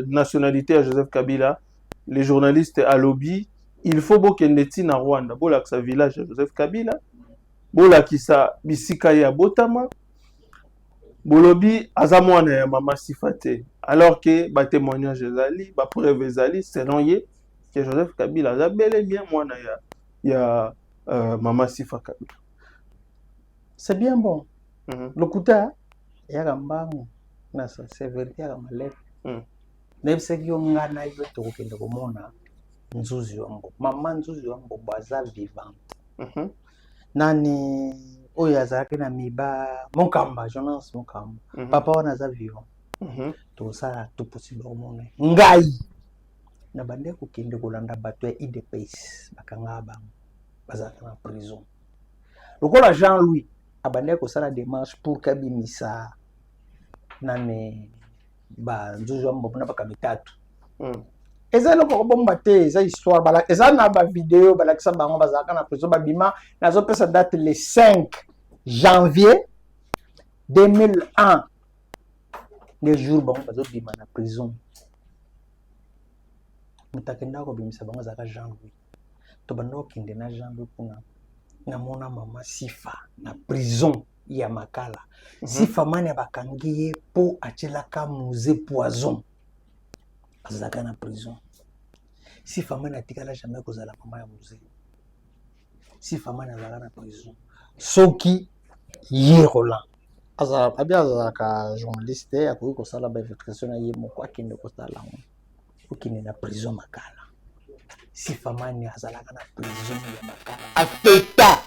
nationalité à Joseph Kabila, les journalistes à lobby, il faut bokendeti na Rwanda, bolakisa village à Joseph Kabila, bolakisa bisika ya Botama, bolobi azamwana ya mama Sifate, alors que ba témoignage ezali, ba preuve ezali selon ye que Joseph Kabila a bel et bien mwana ya mama Sifa Kabila. C'est bien bon. Lokuta ya gambango na sa sévérité ya malef. Nebiseki yo ngana ibe tokende komona nzuzi wango. Mama nzuzi wango baza vivante. Nani oyo azalaki na miba mokamba Jonas mokamba papa wana aza vivant tosala tout possible omona ngai na bande kokende kolanda bato ya IDPS bakanga bango bazalaka na prison lokola Jean-Louis abande kosala démarche pour kabimisa nane nzuzu mbona bakamitatu eza eloko kobomba te eza histoire bala eza na bavideo balakisa bango bazalaka na prison babima nazopesa date le 5 janvier 2001 les jours bango bazobima na prison mutakenda kobimisa bango azalaka Jean-Louis to banda kokende na Jean-Louis mpona namona mama Sifa na prison ya Makala Sifa mane bakangi ye po atielaka musée poison azalaka na prison Sifa mane atikala jamais kozala mama ya musée Sifa mane azalaka na prison soki ye Roland azalaka journaliste akoki kosala bainvestigation na ye moko akende kosala okende na prison Makala Sifa mane azalaka na prison ya Makala afeta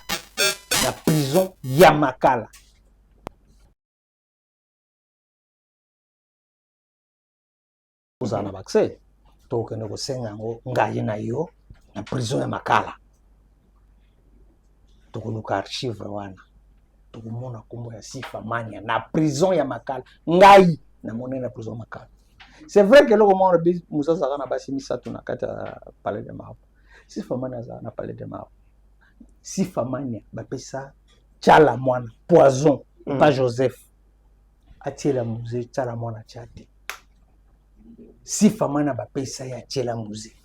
na prison ya Makala ozala na accès tokende kosenga yango ngai na yo na prison ya Makala tokoluka archive wana tokomona kombo ya Sifa mane na prison ya Makala ngai na mona na prison Makala. C'est vrai que loko mona Moussa Zaka na basi misatu na kati ya palais de Mabo Sifa mane azala na palais de Mabo Sifa mane bapesa Tchala mwana poison pas Joseph atiela musée Tchala mwana tchate Sifa mane bapesa ya Tchala musée.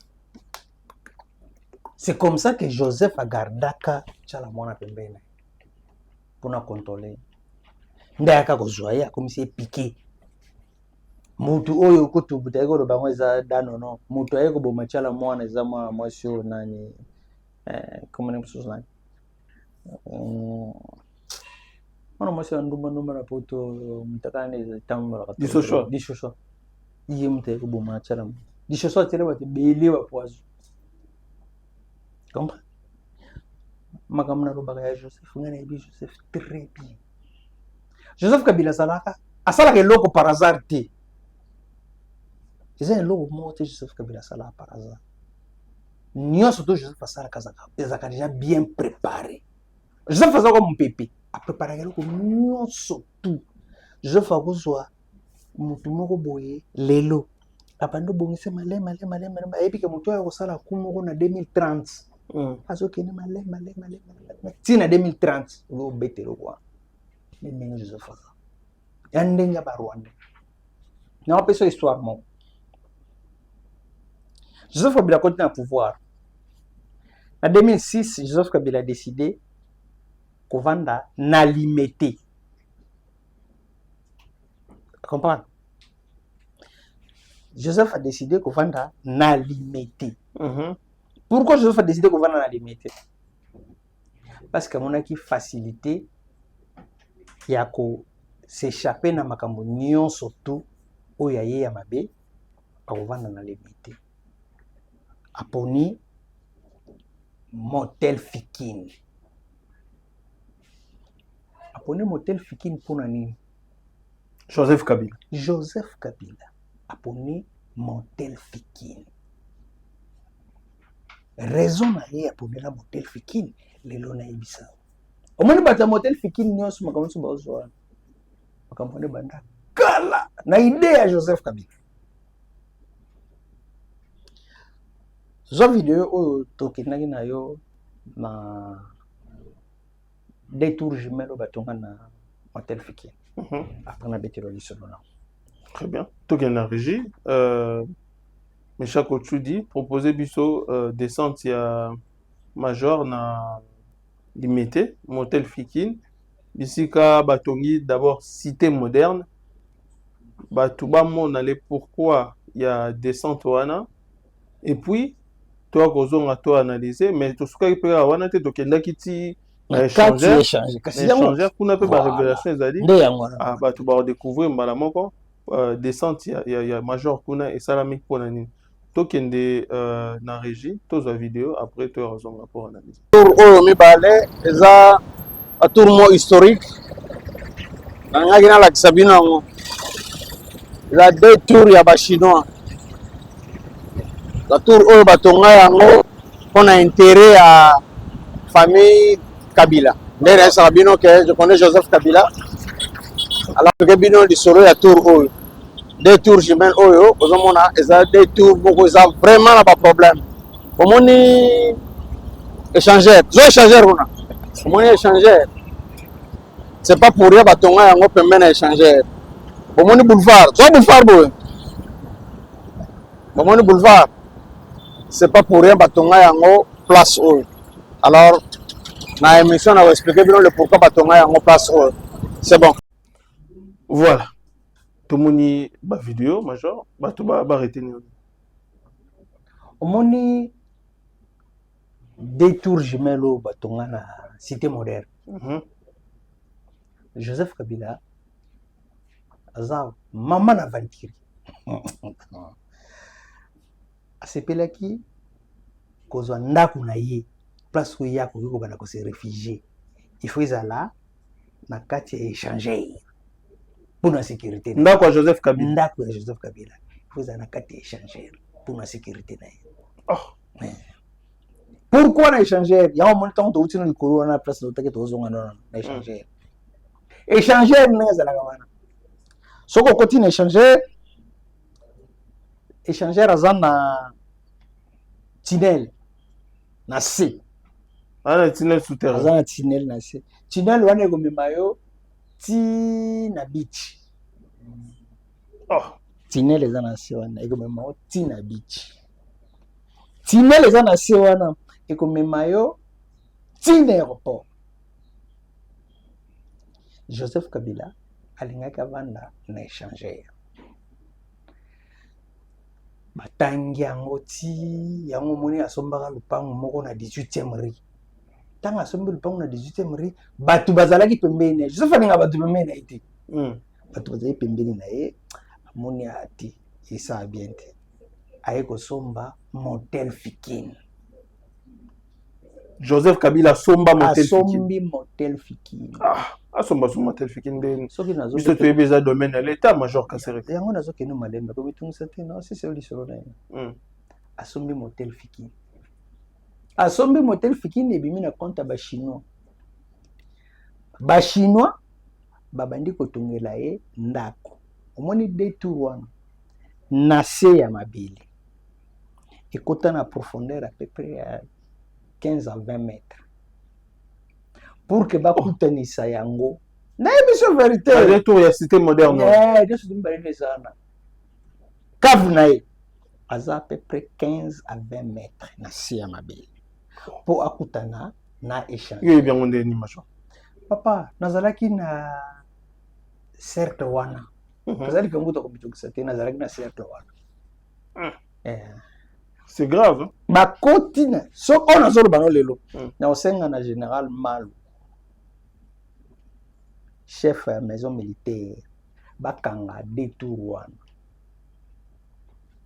C'est comme ça que Joseph a gardaka Tchala mwana pembeni pona contrôler ndaka kozwaya comme si piqué mutu oyo kutubuta eko lo bango eza danono mutu ayeko boma Tchala mwana eza mwana mwasi oyo nani comment on dit ça on moi c'est un ndumba na poto mtakane tambo dishoshwa iye mteko boma Tchala dishoshwa tele bate belewa poison comprends makamna robaka ya Joseph ngana ibi Joseph très bien Joseph Kabila salaka asalaka eloko par hasard te eza eloko moko te Joseph Kabila salaka par hasard nyonso to Joseph asalaka ezaka déjà bien préparé Joseph azaka comme pepe a préparé eloko nyonso tout Joseph akozwa mutu moko boye lelo apando bongise malema ayebi ke mutu akosala kumoko na 2030 azokende malema tina 2030 obetelo kwa ndenge Joseph aza ya ndenge ba Rwanda na opesa histoire moko Joseph Kabila continue à pouvoir. En 2006, Joseph Kabila a décidé qu'on venda Nalimete. Comprends? Joseph a décidé qu'on venda Nalimete. Pourquoi Joseph a décidé qu'on venda Nalimete? Parce que mon aki facilité ya ko s'échapper na makambo nyon surtout o ya ye ya mabe ko vanda Nalimete. Aponi Motel Fikine. Aponi Motel Fikine pour nani? Joseph Kabila. Joseph Kabila. Aponi Motel Fikine. Raison na ye aponi la Motel Fikine lelo na ibisa. Omoni bata Motel Fikine nyonso makambo bazwa. Makambo banda kala na idée ya Joseph Kabila. Zo vidéo oyo tokendaki na yo na détour jumelo batonga na Motel Fikine. Après na betelo lisolo na. Très bien. Tokenda na régie Meshako Chudi proposer biso descente ya major na limité Motel Fikine bisika batongi d'abord cité moderne batuba mon aller pourquoi il y a descente wana et puis toi kozonga to analyser mais to suka ki pera wana te tokenda kiti échanger kuna pe ba révélation ezali batu ba découvrir mbala moko descente ya major kuna et salami pona nini tokende na régie tozo vidéo après to kozonga pour analyser oyo mibale eza un tour historique. Il y a deux tours, il y a chinois. La tour on a intérêt à la famille Kabila. Je connais Joseph Kabila. Alors, il y a tour deux tours jumelles, des tours vraiment pas problème. Comment échanger? Échanger. C'est pas pour rien que on peut même échanger. Comment boulevard? Boulevard. C'est pas pour rien que on place. Alors, dans l'émission, on va expliquer le pourquoi on place. C'est bon. Voilà. Tout le monde a vidéo, major. Tout le monde a retenir. Au moni des tours jumelles au bâton à la cité moderne. Joseph Kabila, Azar, maman aventure. À ce pays-là, cause on n'a qu'on a eu, place où il y a qu'on se réfugié. Il faut aller là, na carte échanger pour la sécurité. N'a quoi Joseph Kabila. N'a quoi Joseph Kabila. Il faut aller na carte échanger pour la sécurité. Oh. Pourquoi on a échangé? Il y a un temps où tu as le corona place de l'autre qui est échangé. Échanger, n'est-ce pas? Si on continue à échanger, à tunnel, na C. Un tunnel souterrain. Un tunnel na C. Tunnel, on est comme mayo, ti na beach. Oh. Tunnel est na C, on est comme mayo, ti na beach. Tunnel est na C, on est comme mayo, ti na aéroport. Joseph Kabila alingaka vanda na échanger. Batangi yango ti yango moni asombaka lupango moko na 18e rue. Tanga asombi lupango na 18e rue, batu bazalaki pembeni. Joseph alinga batu pembeni na iti. Batu bazalaki pembeni na ye, amoni ati isa bien te. Aye kosomba motel Fikine. Joseph Kabila somba motel Fikine. Asombi motel Fikine. Asomba son motel Fikine. Biso to ebeza domaine à l'état major Kasereka. Yango nazo keno malemba ko bitungisa te non c'est celui sur là. Asombi motel Fikine. Asombi motel Fikine ebimi na compte ba chinois. Ba chinois babandi kotongela ye ndako. Omoni détour wana. Na se ya mabili. Ekota na profondeur à peu près à 15 à 20 mètres. Pour que bakutanisa yango. Na émission vérité. Le tour ya cité moderne. Je suis dit ça. Kavnaï. À peu près 15 à 20 mètres na sia mabili. Pour akutana na échange. Oui, bien on est ni machin. Papa, nazalaki na cercle wana. Nazalaki kanguta ko bitukisa te nazalaki na cercle wana. C'est grave. Ba kotina. So on a zolo bano lelo. Na osenga na général Malu. Chef à maison militaire, bakanga détour wana.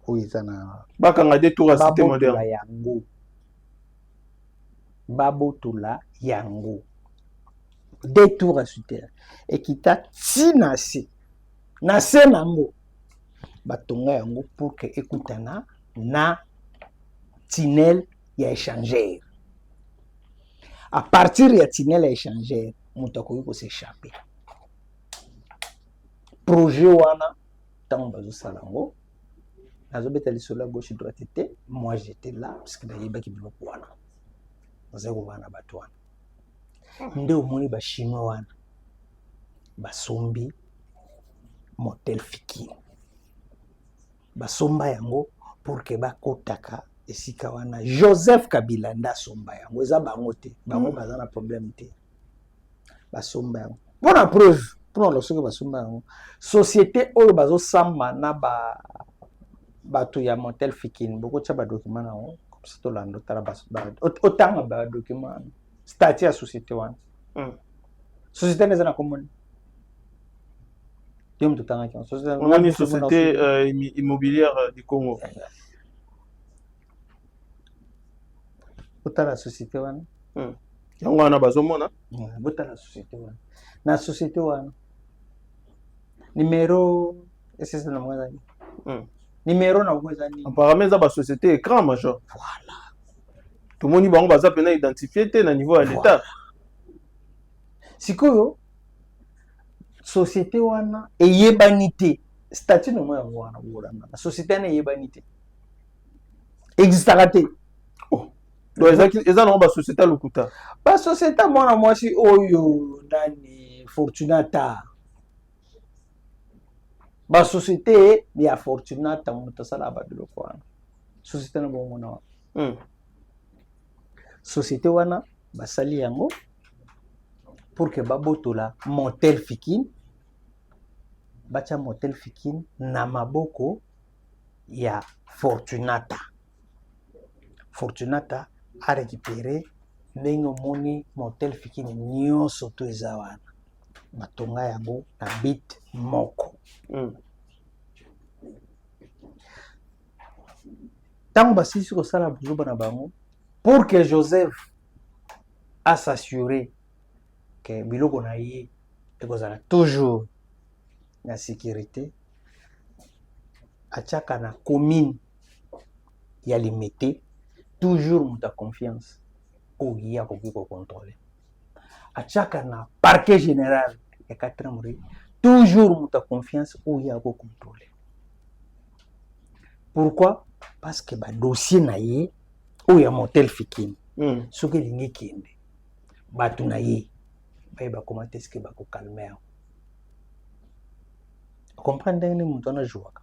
Oizana. Bakanga détour à cité moderne. Yango. Babotula yango. Détour à cité. Et kita tinasi. Nase nango. Batonga yango pour que ekutana na tunnel ya échanger. À partir ya tunnel ya échanger, mutako ko s'échapper. Projet wana tant bazo salango nazo betali sur la gauche droite était moi j'étais là parce que d'ailleurs ki biloko wana nazo wana batu wana nde omoni ba chinois wana basombi motel Fikine basomba yango pour que bakotaka esika wana Joseph Kabila nda somba yango eza bango te bango baza na problème te basomba yango pour la preuve. Pour le second basumba société oyo bazo samba na batu ya motel Fikine beaucoup tcha ba document na on comme ça to lando tala autant ba document statut à société wana société n'est na commune yom to tanga ki société on a une société immobilière du Congo autant la société wana yango wana bazomona botala société wana na société wana numéro ese na mwana numéro na mwana ni apparemment eza ba société écran major voilà tomoni bango baza pena identifié te na niveau ya l'état sikoyo société wana eyebani te statut no moya wana bolanda na société wana eyebani te existaka te eza nango basociété lokuta basociété mwana mwasi oyo nani Fortunata basociété ya Fortunata moto asala babiloko wana société na bongo na wana société wana basali yango pour que babotola motel Fikine bacha motel Fikine na maboko ya Fortunata a récupéré ndenge omoni motel Fikine nyonso to eza wana batonga yango na bit moko ntango basilisi kosala buzoba na bango pour que Joseph a s'assurer que biloko na ye ekozala toujours na sécurité atiaka na commune ya Limete toujours moto ya confiance oyo ye akoki kocontrôle atiaka na parquet général ya 4e rue toujours moto ya confiance oyo ye akocontrôle pourquoi parce que badossier na ye oyo ya motel Fikine soki elingi ekende bato na ye bayeba koma te eske bakokalme yango comprendre ndenge nini moto wana jouaka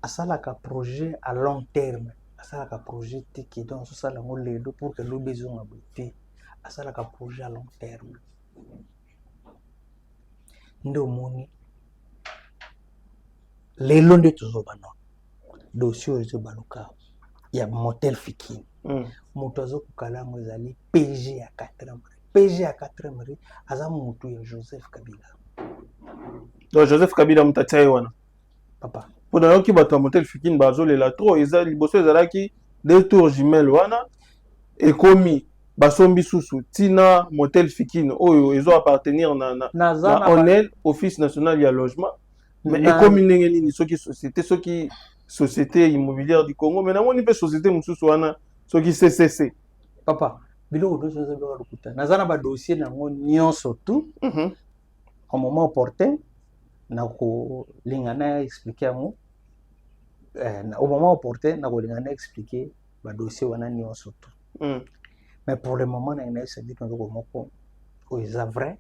asalaka projet à long terme asalaka projet te ke donc azosala yango lelo pour que lobi ezonga boye te asalaka projet à long terme nde omoni lelo nde tozobana dossier oyo ezobaluka ya motel Fikine moto azokokala yango ezali PG ya 4e PG ya 4e rue aza motu ya Joseph Kabila donc Joseph Kabila moto atia ye wana papa mpona yoki bato ya motel Fikine bazolela trop eza liboso ezalaki deux tours jumelle wana ekomi basombi susu tina motel Fikine oyo ezo appartenir na ONEL office national ya logement mais ekomi ndenge nini soki société immobilière du Congo mais namoni mpe société mosusu wana soki CCC papa biloko nyonso ezobeka lokuta naza na badossier nango nyonso tu au moment opportun nakolinga na expliquer yango au moment opportun nakolinga na expliquer badossier wana nyonso tu mais pour le moment na ina sadi ndoko moko oyo eza vrai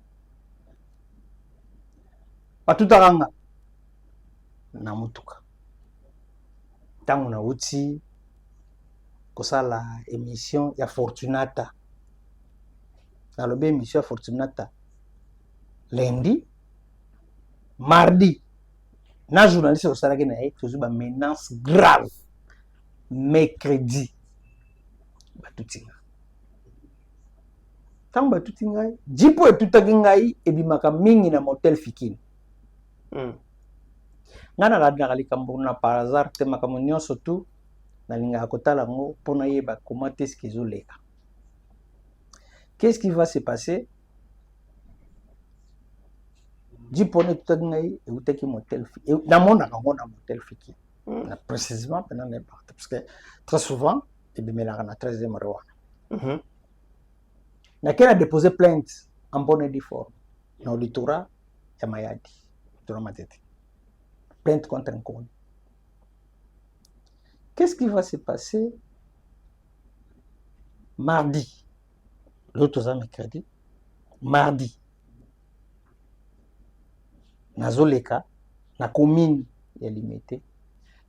batutakanga na mutuka ntango nauti kosala émission ya Fortunata nalobi émission ya Fortunata lundi mardi na journaliste osalaki na ye tozwi ba menace grave mercredi batuti ntango batuti ngai jipo etutaki ngai ebimaka mingi na motel Fikine nga nalandaka likambo na par hasard te makambo nyonso tu nalingaka kotala yango mpona yeba koma te eske ezoleka qu'est-ce qui va se passer jipone etutaki ngai eutaki motel namonaka ngo na motel Fikine précisément pena n'importe parce que très souvent ebimelaka na 13e rue wana nakena déposer plainte en bonne et due forme na auditorat ya Mayadi auditorat Matete plainte contre un connu. Qu'est-ce qui va se passer mardi? L'autre mercredi. Mardi. Nazoleka, na commune ya Limete.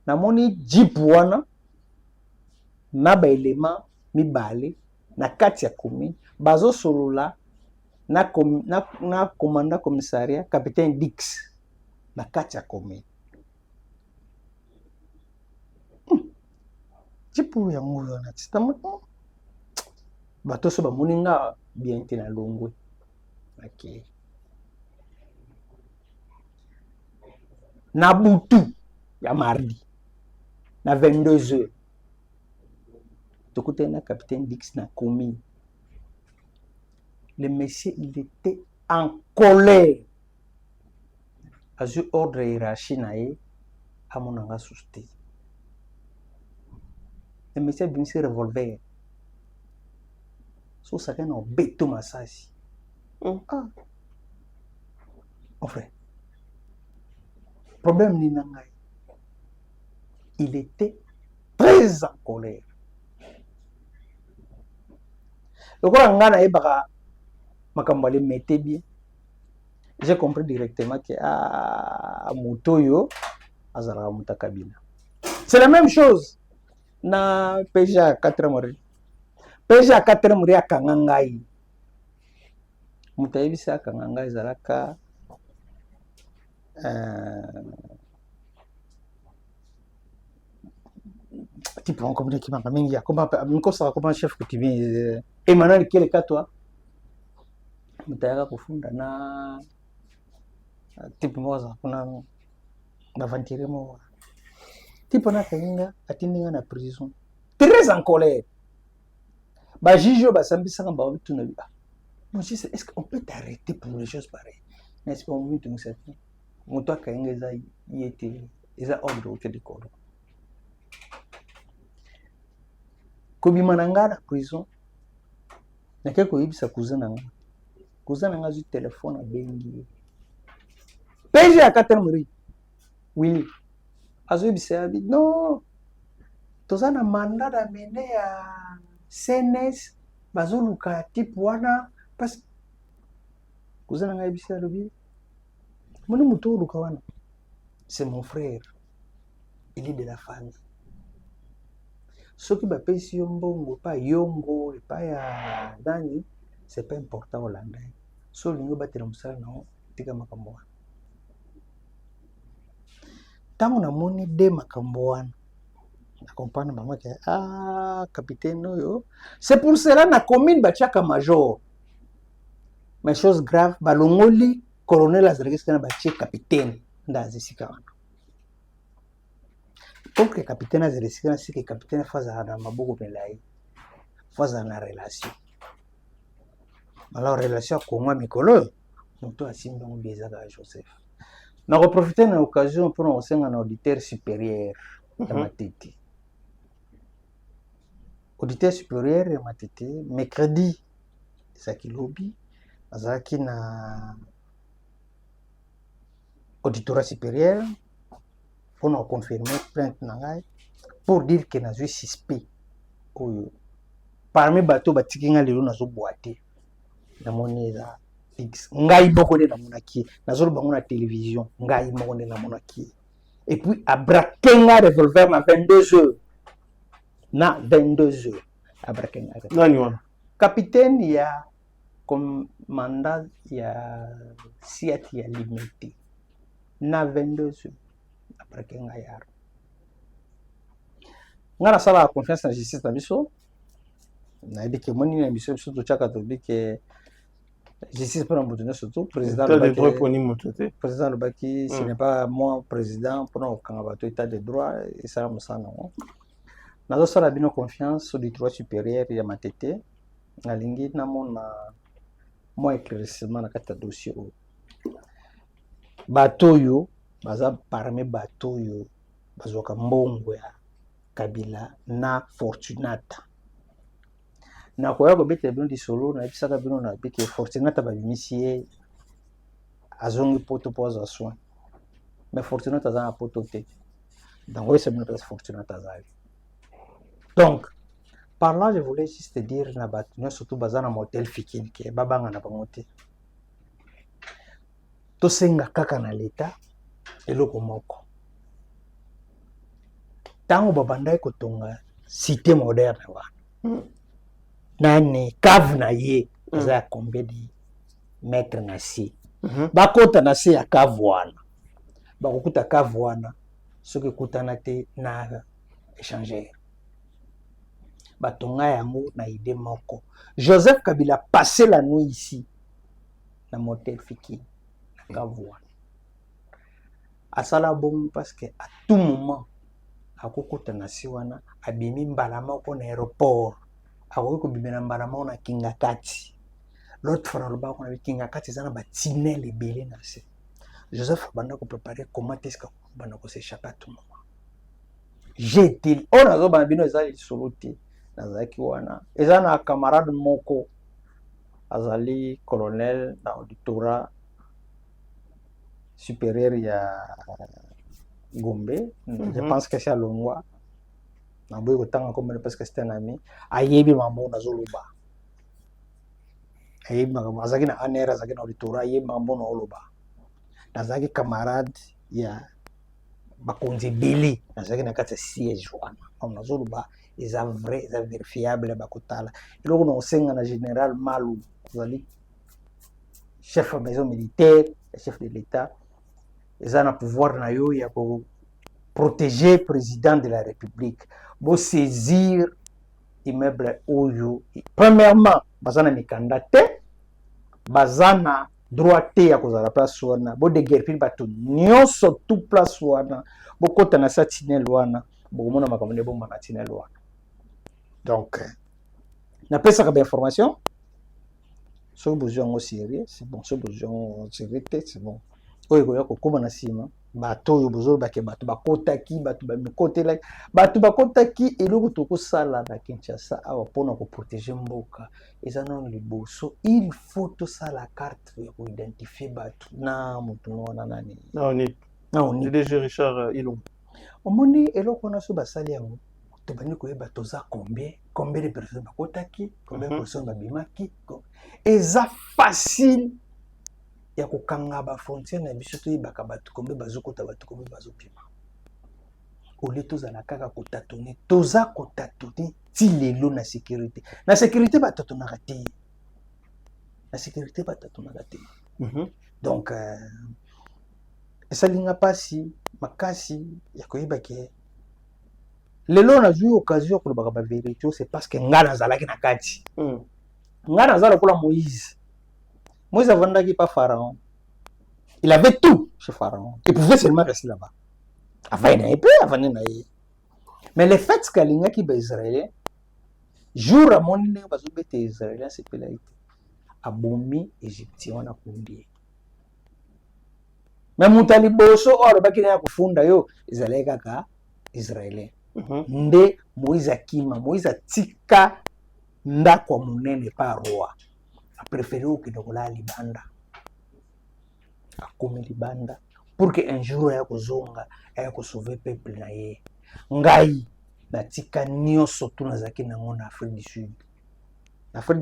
Na moni jeep wana, na ba élément mibale, na kati ya commune, bazo solola, na commandant commissariat, capitaine Dix, na kati ya commune. Jipu ya moyo na tistama bato so ba moninga bien te na longwe okay na butu ya mardi na 22h tokute na capitaine Dix na commune le monsieur, il était en colère. A eu ordre hiérarchie à mon anga souté. Le monsieur a mis revolver. So ça qu'un béto massage. Ah. Mon frère. Problème ni nangai. Il était très en colère. Le quoi ngana ebaka makambale mettait bien. J'ai compris directement que Mutoyo azara muta Kabila. C'est la même chose na PGA 4 mori. PGA 4 mori akangangai. Mutayibi sa akangangai zaraka type on comme qui m'a mingi comment chef que tu viens Emmanuel quel cas toi mutayaka kufunda na type moza kuna bavantire mo type na kainga atindinga na prison très en colère ba jijo ba sambisa ngamba bitu na biba moi je sais est-ce qu'on peut t'arrêter pour les choses pareilles n'est-ce pas on veut tout ça moto kainga za yete eza ordre au de corps kobima na nga na prison nake koyebisa cousin nanga zu téléphone abengi PG ya katemuri oui azoyebisa yabi non toza na mandat d'amener ya CNS bazoluka type wana parce cousin nanga yebisa alobi moni muto oluka wana c'est mon frère il est de la famille. Ce qui va payer si mbongo pas yongo et pas ya dani c'est pas important hollandais. So lingo batela musala na tika makambo wana. Tango na moni de makambo wana. Na comprendre maman que capitaine oyo. C'est pour cela na commune bachaka major. Mais chose grave balongoli colonel azrekis kana bache capitaine ndazi sikana. Pour que le capitaine a réussi, c'est que le capitaine fasse un maboko belai, fasse une relation. Alors relation avec moi Mikolo, donc toi Simba Mbezaka Joseph. N'a profité de l'occasion pour nous un auditeur supérieur de Matete. Auditeur supérieur de Matete, mercredi, c'est qui lobby, azaki na auditorat supérieur. Pour nous confirmer plainte nangai pour dire que nazo suspect oyo parmi bateau batikinga lelo nazo boiter na moneza fix ngai boko de na monaki nazo bango na télévision ngai moko de na monaki et puis abrakenga revolver na 22h na 22h abrakenga nani wana capitaine ya commandant ya Siat ya limité na 22h après que nga yaro nga na sala confiance na justice na biso na yebi ke moni na biso to chaka to bi ke justice pour mboutuna surtout président de droit pour ni motote président Lobaki ce n'est pas moi président pour nous kanga bato état de droit et ça me sala non na do sala bino confiance au droit supérieur ya Matete na lingi na mona moi éclaircissement na kata dossier bato yo baza parmi bato yo bazoka mbongo ya Kabila na Fortunata na koya ko bete bino di solo na bisaka bino na bike Fortunata ba bimisie azongi poto poza soin mais Fortunata za na poto te donc oui c'est bien parce Fortunata za donc par là je voulais juste dire na bato na surtout bazana motel fikini ke babanga na bangote to senga kaka na leta eloko moko tango babandai kotonga cité moderne wana nani cave na ye za ya combien de mètres na si bakota na se ya cave wana bakokuta cave wana soki kutana te na échangeur batonga yango na idée moko Joseph Kabila passé la nuit ici na motel Fiki na cave wana asala bon parce que à tout moment akokota na si wana abimi mbala moko na aéroport akoki kobimela mbala moko na kinga kati l'autre fois naloba kuna bikinga kati eza na batinel ebele na se. Joseph banda ko préparer comment est-ce que banda ko s'échapper à tout moment. J'ai été on a ba bino ezali solo te nazaki wana eza na camarade moko azali colonel na auditorat supérieur ya Gombe, je pense que c'est à Longwa. Na boy kotanga comme parce que c'était un ami ayebi mambo na zoloba. Ayebi mambo azaki na anera azaki na auditorat ayebi mambo na oloba. Nazaki camarade ya bakonzi beli nazaki na kati siège wana. On zoloba eza vrai eza vérifiable bakotala. Eloko na osenga na général Malou azali chef de maison militaire, chef de l'État. Ils ont le pouvoir pour protéger le président de la République. Pour saisir l'immeuble Oyo. Premièrement, ils ont un candidat, ils ont un droit à la place. Ils ont des guerres, ils ont surtout place. Ils ont un satiné loana. Donc, n'a pas ça comme information. Si vous avez sérieux, c'est bon. Si vous avez sérieux, c'est bon. Oyo koya kokoma na sima bato oyo bozolo bake bato bakotaki bato bamikotela bato bakotaki eloko tokosala na Kinshasa awa mpona koprotéger mboka eza nano liboso il faut tosala carte ya koidentifie bato na motu wana nani naoni DG Richard Ilunga omoni eloko na so basali yango tobandi koyeba toza combien de personnes bakotaki combien de personnes babimaki eza facile ya kokanga ba frontière na biso to yebaka bato kombe bazokota bato kombe bazopima ole tozala kaka kotatone toza kotatone ti lelo na sécurité batatonaka te na sécurité batatonaka te donc esalinga pasi makasi ya koyeba ke lelo nazwi occasion kolobaka ba vérité c'est parce que nga nazalaki na kati nga nazala kola Moïse Avandaki pas Pharaon. Il avait tout chez Pharaon. Il pouvait seulement rester là-bas. Avant, il n'avait pas, mais le fait que qui est israélien, jour à mon nez, les Israéliens, c'est là. Abomi égyptien, on a combien. Mais mon taliboso, or, le bac a kufunda yo, Israélien. Nde Moïse Akima, Moïse Atika, nda kwa munene pas roi. A préféré que de la libanda a comme libanda pour que un jour ya kozonga ya ko sauver peuple na ye ngai na tika nyoso tuna zaki na ngona Afrique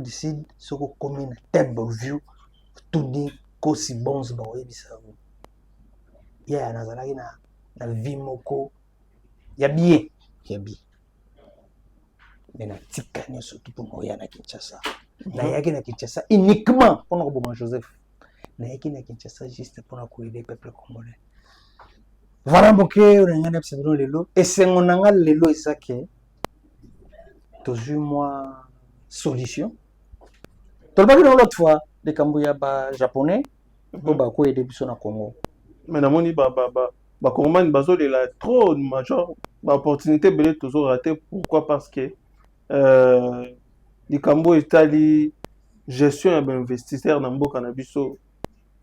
du Sud soko comme na table view tuni ko si bons ba oyebisa vous ya nazalaki na vie moko ya bien mais na tika nyoso tout pour moya na Kinshasa Nayaki na Kinshasa uniquement pour nous bon Joseph. Nayaki na Kinshasa juste pour nous aider le peuple congolais. Voilà boke on a observé lelo et c'est on a lelo ça que toujours moi solution. Tout le monde l'autre fois les Kambuya ba japonais pour ba ko aider biso na Congo. Mais na moni ba Congolais bazo de la trop major ba opportunité belé toujours raté pourquoi parce que les Cambo Italie gestion et investisseur dans mboka na biso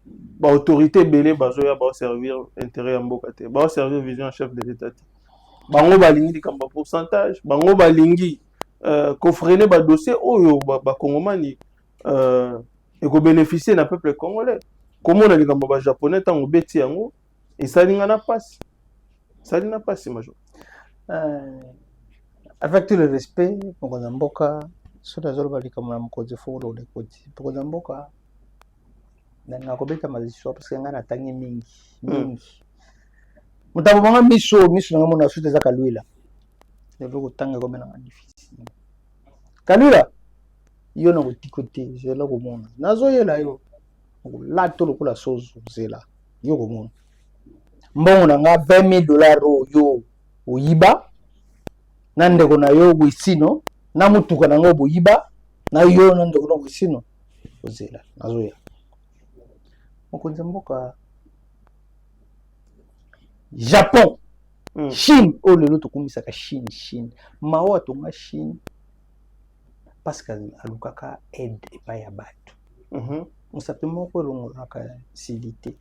ba autorité belé bazoya ba servir intérêt mboka te ba servir vision chef de l'état bango balingi likamba pourcentage bango balingi ko freiner ba dossier oyo ba kongomani et ko bénéficier na peuple congolais comment na likamba ba japonais tango beti yango et salinga na passe major avec tout le respect pour mboka soda zolo bali kama mkozi folo le koti pour mboka na kobeta mazisho parce que ngana tangi mingi mutabo banga miso na mona sute za kalwila lelo kotanga comme na difficile kalwila yo na kotikote zela ko mona nazo yela yo la to lokola sozo zela yo ko mona mbongo na nga $20,000 yo oyiba nande ko na yo bwisino na mutuka na ngo boyiba na yo nande ko bwisino ozela nazo ya mokonzi mboka Japon Chine o lelo tokumisaka Chine mawa tonga Chine parce que alukaka aide epai ya bato mosapi moko elongolaka silité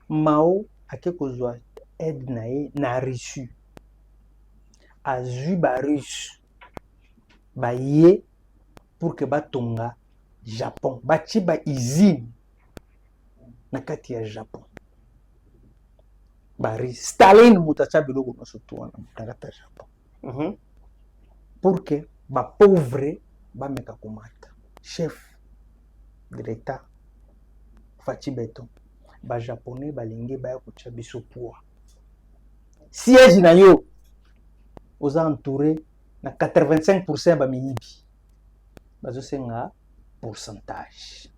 Mao ake kozwa aide na ye na Russie azwi barusse baye pour que batonga Japon batie bausine na kati ya Japon barusse Staline moto atia biloko nyonso to wana na kati ya Japon pour que bapauvre bameka komata chef de l'état Faci Beton bajaponais balingi baya kotia biso poa siège na yo oza entouré na 85% ya bamiyibi bazosenga pourcentage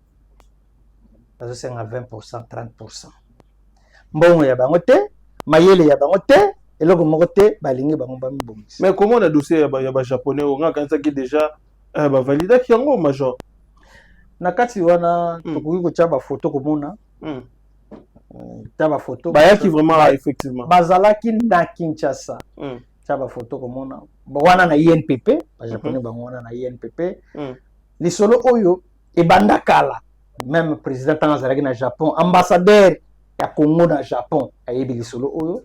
bazosenga 20% 30% mbongo ya bango te mayele ya bango te eloko moko te balingi bango bamibongisa. Mais comment le dossier ya bajaponais onga kanzaki déjà bavalidaki yango major na kati wana tokoki kotia bafoto komona tia bafoto bayaki vraiment effectivement bazalaki na Kinshasa tia bafoto komona wana na INPP bajaponais bango wana na INPP lisolo oyo ebanda kala même président tanga azalaki na Japon ambassadeur ya Congo na Japon ayebi lisolo oyo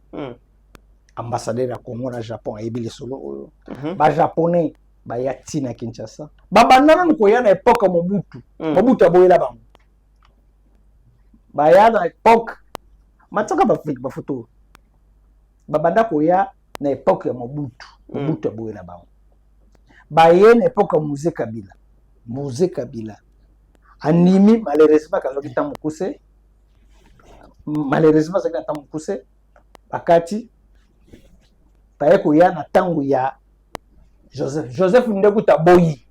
ambassadeur ya Congo na Japon ayebi lisolo oyo bajaponais baya tina Kinshasa babanda nanu koya na époque Mobutu Mobutu aboyela bango baya na époque mataka bafoto babanda koya na époque ya Mobutu Mobutu aboyela bango baye na époque ya Mose Kabila animi malheureusement kazaki tamukuse malheureusement zaki tamukuse bakati baye koya na tangu ya Joseph Ndeko Taboyi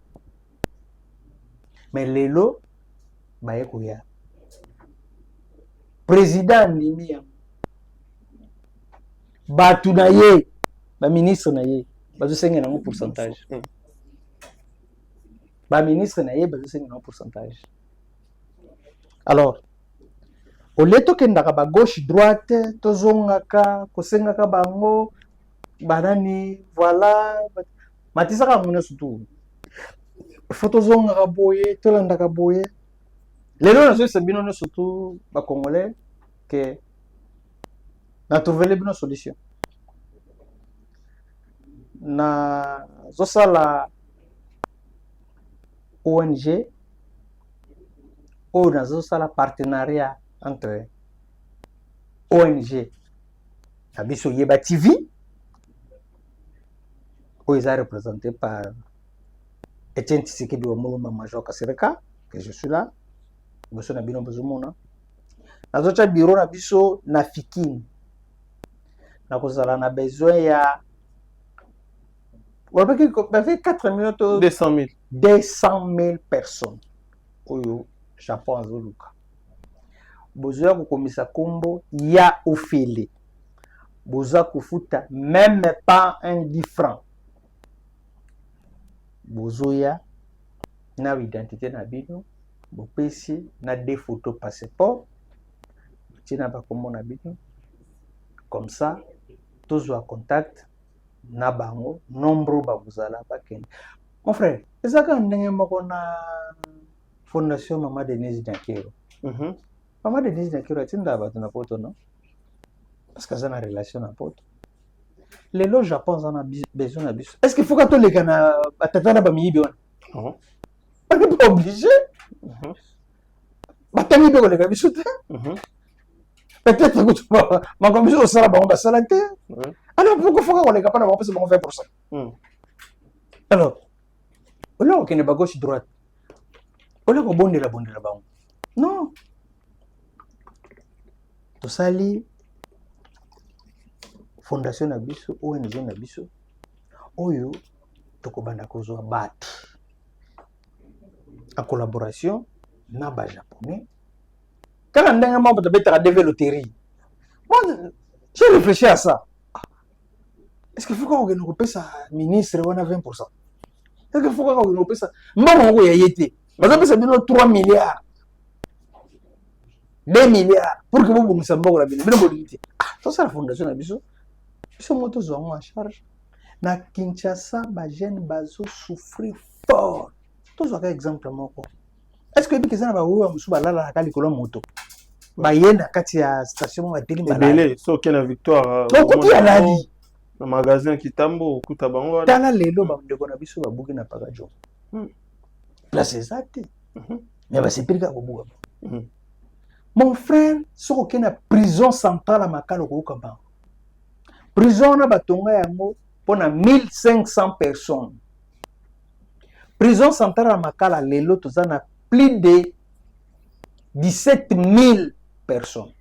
mais lelo baye koya président animi ya batu na ye ba ministre na ye bazosenga nango pourcentage ba ministre na ye bazosenga nango pourcentage. Alors au lieu tokendaka ba gauche droite tozongaka kosengaka bango banani voilà matisaka mona surtout photo zonga boye tolandaka boye lelo na so bino no surtout ba congolais que na trouver bino solution na zosala ONG ou na zosala partenariat entre ONG na biso Yeba TV où ils sont représentés par Etienne Tshisekedi wa Mulumba Major Kasereka, que je suis là. Monsieur Nabino Bozumona. Dans notre bureau, na biso na Fikine. Na kozala na besoin ya. On va 4 minutes. 200 000. 200 000 personnes. Oyo Japon azoluka. Bozoya kukomisa kombo ya ofele. Boza kufuta même pas un 10 francs. Bozoya na identité na bino bopesi na des photos passeport tina ba kombo na bino comme ça tozwa contact na bango nombre ba buzala bakende. Mon frère ezaka ndenge moko na fondation Mama Denise Nyakero. Mama Denise Nyakero atinda ba na poto non parce que ça na relation na poto. Les lois Japon en a besoin de biso. Est-ce qu'il faut que tous les gars attentent à bamiyibi wana? Non. On n'est pas obligé. Batami be ko les gars biso te. Peut-être que ma commission sera bon ba salate. Alors pourquoi faut qu'on les gars pas na ba pesa 20%? Alors là on ne pas gauche droite. On là ko bondela bango. Non. To sali fondation na biso ONG na biso oyo tokobanda kozwa batu en collaboration na ba japonais kala ndenge moko tabeta de loterie. Moi j'ai réfléchi à ça. Est-ce qu'il faut qu'on nous paye ça ministre on a 20%? Est-ce qu'il faut qu'on nous paye ça mbongo ko ya yete baza pesa bino 3 milliards 2 milliards pour que vous bongisa mbongo la bino bolite to ça la fondation na biso biso moto zongo en charge na Kinshasa ba jeune bazo souffrir fort. Tozwaka exemple moko est-ce que biki sana ba wo musu balala na kali kolo moto ba yenda kati ya station ba teli malala belé so kena victoire okuti ya lali na magasin kitambo okuta bango tala lelo ba ndeko na biso ba buki na pagajo place exacte mais ba sepirika ko buka mon frère soko kena prison centrale makalo ko kamba prison na batonga yango pona 1500 personnes prison centrale makala lelo tozana plus de 17 000 personnes.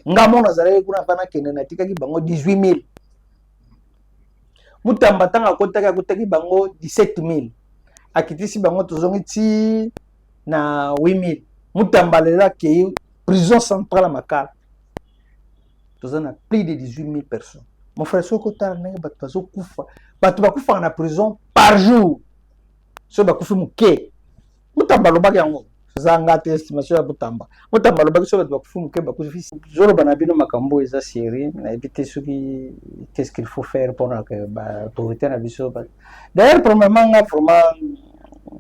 Ngamo nazalaki kuna fana kende natikaki bango 18 000. Mutamba tanga kotaki bango 17 000. Akitisi bango tozongi ti na 8 000. Mutamba lela ke prison centrale makala. Tozana plus de 18 000 personnes. Mon frère soko tala nenge batu bazo kufa. Batu bakufa na prison par jour. So bakufi muke. Mutamba lobaki yango. Zanga estimation ya Mutamba. Mutamba lobaki so batu bakufi muke bakufi. Zolo banabino makambo eza série na éviter soki qu'est-ce qu'il faut faire pour que ba autorité na biso. D'ailleurs premièrement nga vraiment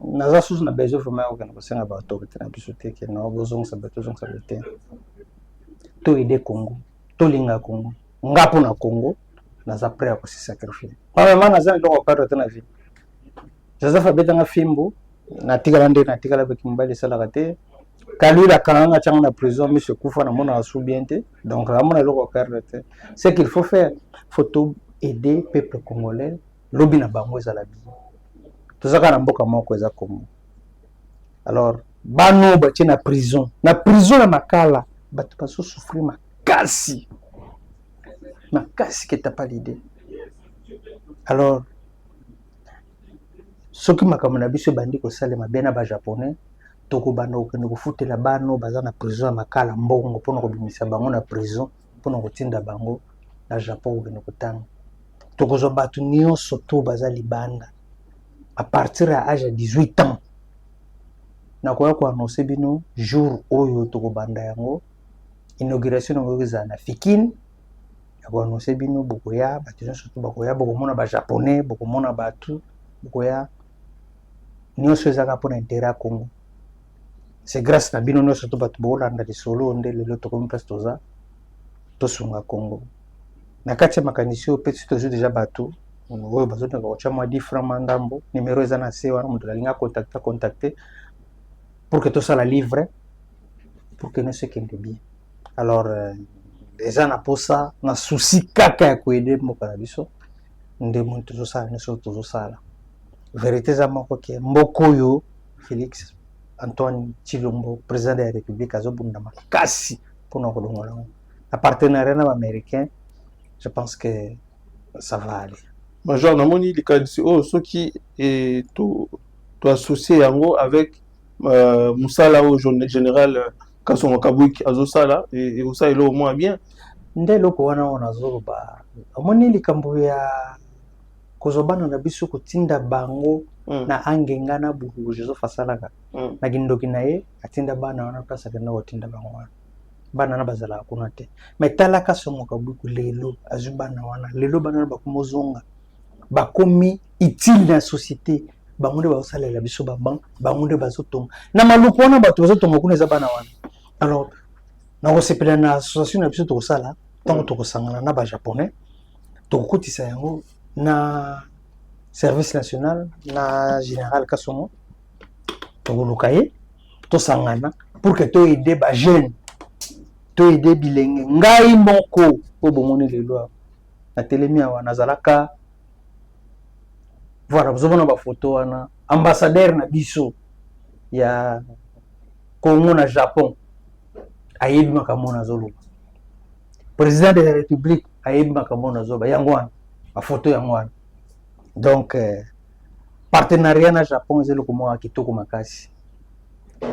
naza sous na besoin vraiment okana kosenga ba autorité na biso te ke na bozong sa te. To aider Congo. To linga Congo. Ngapo na Congo naza prêt à se sacrifier. Premièrement naza ndoko perdre te na vie. Joseph abetanga fimbo na tigala beki mbali sala te kalula kanga changa na prison monsieur kufa na mona asu bien te donc la mona loko perdre te ce qu'il faut faire faut aider peuple congolais lobi na bango za la vie tozaka na mboka moko eza Congo alors bano ba na prison na makala batu baso souffrir makasi que t'as pas l'idée alors soki makambo na biso bandi kosalema bena ba japonais toko banda okende kofutela bano baza na prison ya makala mbongo mpona kobimisa bango na prison mpona kotinda bango na Japon okende kotanga tokozwa bato nyonso to baza libanda à partir ya âge ya 18 ans nakoya koannonce bino jour oyo tokobanda yango inauguration yango ezala na Fikine nakoannonce bino bokoya bato nyonso to bakoya bokomona ba japonais bokomona bato bokoya nyonso ezaka mpona intérêt ya Congo. C'est grâce na bino nyonso to bato boolanda lisolo nde lelo tokomi place toza tosunga Congo. Na kati ya makanisi oyo mpe tozwi deja bato oyo bazotanga kotya mwa 10 francs mandambo numéro eza na se wana moto alinga contacter pour que tosala livre pour que nyonso ekende bien. Alors eza na posa na souci kaka ya koyede mboka na biso nde moni tozosala nyonso tozosala. Vérité za moko ke mboko oyo Félix Antoine Tshilombo président de la République azobunda makasi mpona kolongola yango na partenariat na baaméricain. Je pense que ça va aller. Major namoni likanisi oyo soki to associé yango avec musala oyo général Kasongo Kabuki azosala osala eloko mwa bien nde eloko wana oyo nazoloba omoni likambo ya kozobana na biso kotinda bango na angenga na buku Joseph asalaka na kindoki na ye atinda bana wana place akenda kotinda bango wana bana na bazala kuna te mais tala Kasongo Kabuki lelo azwi bana wana lelo bana na bakomozonga bakomi utile na société bango nde bazosalela biso bango nde bazotonga na maluku wana bato bazotonga kuna eza bana wana. Alors nakosepela na association na biso tokosala ntango tokosangana na bajaponais tokokotisa yango na service national na général Kasongo tokoluka ye tosangana pour que toyede bajeune toyede bilenge ngai moko oyo bomoni lelo na telemi awa nazalaka voilà bozomona bafoto wana ambassadeur na biso ya Congo na Japon ayebi makambo nazoloba président de la république ayebi makambo nazoloba yango wana bafoto yango wana donc partenariat na Japon eza eloko moko ya kitoko makasi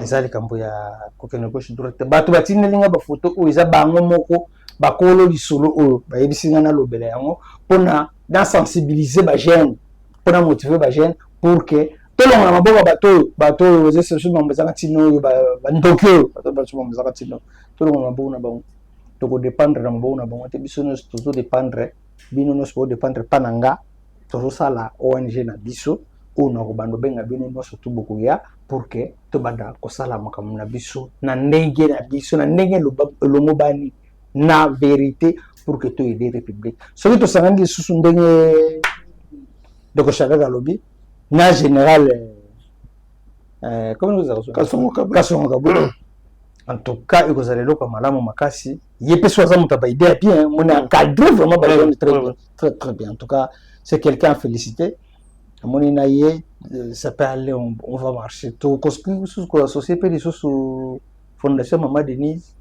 eza likambo ya kokende gauche droite bato batindelinga bafoto oyo eza bango moko bakolo lisolo oyo bayebisinga nalobela yango mpona na sensibiliser bajeune mpona motiver bajeune pour que tolonga na maboko bato oyo ezesesio mambo ezaka ntina oyo bandoki oyo bato mambo ezaka ntina tolonga na maboko na bango tokodépendre na maboko na bango te biso nyonso tozodépendre bino nyonso boodépendre mpa na nga tozosala ONG na biso oyo nakobanda obenga bino nyonso tu bokoya pour que tobanda kosala makambo na biso na ndenge na biso na ndenge elongo bani na vérité pour que toyede république soki tosangani lisusu ndenge doko Chagaka alobi na général Kasongo Kabula en tout cas ekozala eloko ya malamu makasi ye mpe so aza moto abaide ya bien moni encadre vraiment bayebi très bien en tout cas c'est quelqu'un à féliciter amoni na ye ça peut aller on va marcher tokoski susu koassocier mpe lisusu fondation Mama Denise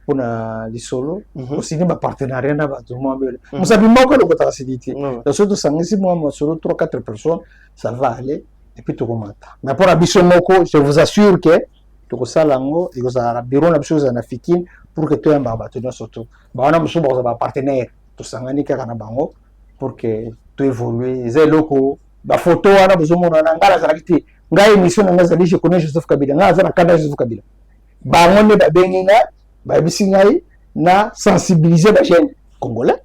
mpona lisolo osini bapartenariat na bato mwa bele mosapi moko elokotaka siliti so tosangisi mwa masolo 3-4 personnes ça va aller et puis tokomata mais mpona biso moko je vous assure que tokosala yango ekozala na bureau na biso kozala na fikine pour que toyambaka bato nyonso to bawana mosusu bakozala bapartenaire tosangani kaka na bango pour que toévolue eza eloko bafoto wana bozomona na ngai nazalaki te ngai émission na ngai azali je connais Joseph Kabila ngai aza na kanda Joseph Kabila bango nde babengi ngai bayebisi ngai na sensibiliser bajeune congolais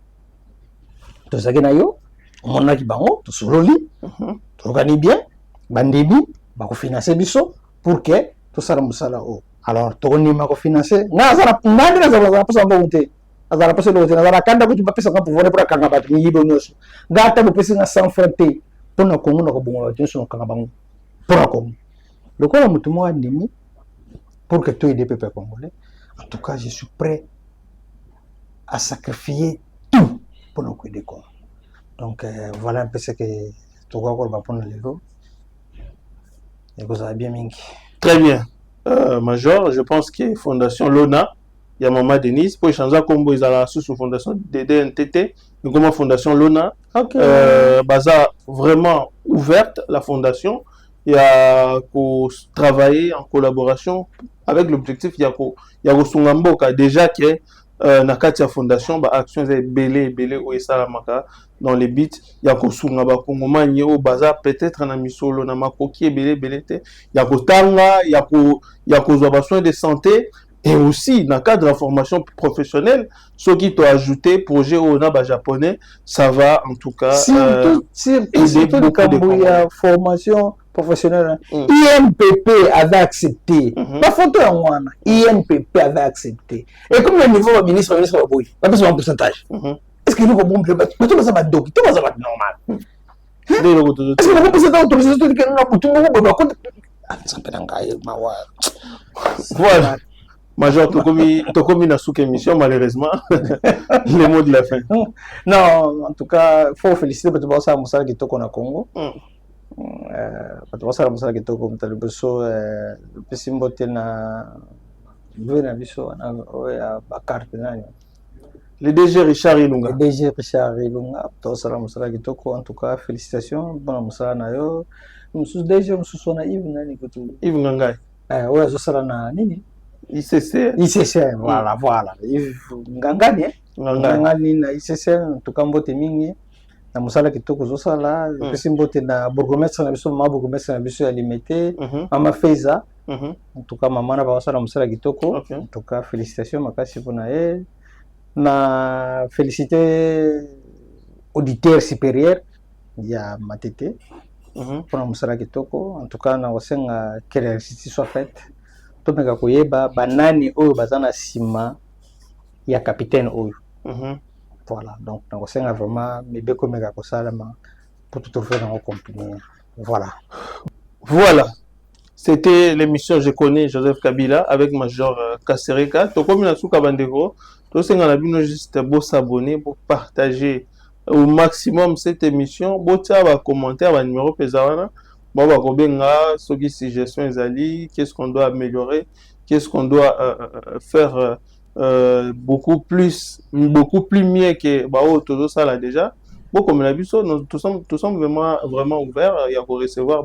tozalaki na yo omonaki bango tosololi tokani bien bandimi bakofinanse biso pour que tosala mosala oyo alors tokondima kofinanse ngai ngai nde nazala mposa mbongo te azala mposa eloko te nazala kanda kuti bapesaka pouvoir mpo nakanga bato miyibo nyonso ngai ata bopesi nga 100 francs te mpo na kongo na kobongola bato nyonso nakanga bango mpo na kongo lokola motu moko andimi pour que toyede peuple congolais en tout cas je suis prêt à sacrifier tout pour nous aider Congo donc voilà un peu ce que tokoka koloba mpona lelo ekozala bien mingi. Très bien. Major, je pense que Fondation Lona, il y a Mama Denise, pour échanger comme ils ont sous Fondation DDNTT, mais comme Fondation Lona, baza vraiment ouverte la fondation, il y a travailler en collaboration avec l'objectif, il y a Sungamboka déjà que Nakatia Fondation, bah actions belé ou Salamaka dans les bits, il y a Kosunga ba Kongomani au baza peut-être na misolo na makoki belé te, il y a Kotanga, il y a besoin de santé et aussi dans le cadre de la formation professionnelle, ce qui t'a ajouté projet au Naba japonais, ça va en tout cas surtout le formation professionnelle. INPP avait accepté. La photo est en INPP avait accepté. Et comme le niveau du ministre va bouiller, pas besoin de pourcentage. Est-ce qu'il nous va bon plus tout ça va donc tout ça va normal. Est-ce que vous pouvez cette autorisation de que nous avons tout le monde ça peut engager ma voilà. Major Tokomi na souk émission malheureusement les mots de la fin. Non, en tout cas, il faut féliciter parce que ça Moussa qui toko na Congo. Parce que ça Moussa qui toko mtali beso pesimbote na vena biso na oya bakarte nani. Le DG Richard Ilunga. Le DG Richard Ilunga, to sala Moussa qui toko en tout cas félicitations bon Moussa na yo. Moussa DG Moussa na Yves nani kutu. Yves Ngangai. Ouais, zo sala na nini? ICC, voilà. Ngangani na ICC, en tout cas mbote mingi. Na musala kitoko zosala, pesi mbote na bourgmestre na biso, ma bourgmestre na biso ya limité, mama Feza. En tout cas maman na ba sala musala kitoko. En tout cas félicitations makasi pona e. Na féliciter auditeur supérieur ya Matete. Pona musala kitoko. En tout cas na osenga que la justice soit faite. Tomeka koyeba banani oyo bazana sima ya capitaine oyo. Voilà, donc on a vraiment mebeko meka kosalama pour tout faire dans compagnie. Voilà. Voilà. C'était l'émission Je connais Joseph Kabila avec Major Kasereka. To comme na souka bandeko, to senga na bino juste beau s'abonner, pour partager au maximum cette émission, beau tia ba commentaire ba numéro pesawana. Bon, bah, ce qui suggestion ezali, qu'est-ce qu'on doit améliorer, qu'est-ce qu'on doit faire beaucoup plus mieux que bah, tout ça là déjà. Bon, comme la biso, nous tous sommes vraiment ouverts. Il y a pour recevoir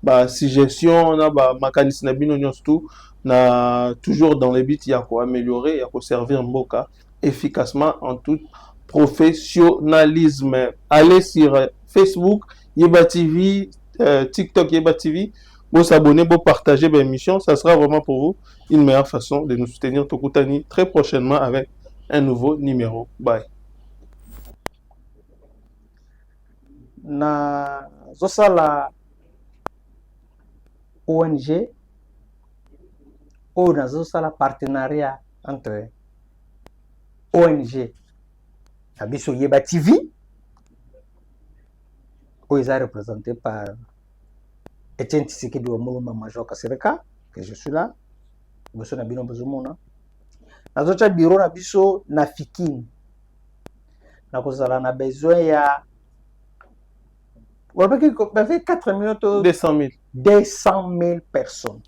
bah suggestion, on a bah mécanisme nabino tout, na toujours dans les bits il y a quoi améliorer, il y a quoi servir Mboka efficacement en tout professionnalisme. Allez sur Facebook, Yeba TV, TikTok Yeba TV, vous s'abonner, vous partager l'émission, ça sera vraiment pour vous une meilleure façon de nous soutenir Tokutani très prochainement avec un nouveau numéro. Bye. Na zosala ONG oyo nazosala partenariat entre ONG na biso Yeba TV oyo eza représenté par Etienne Tshisekedi wa Mulumba Major Kasereka, que je suis là biso na bino bozomona nazotia bureau na biso na Fikini na kozala na besoin ya avec 4 minutes 200 000 personnes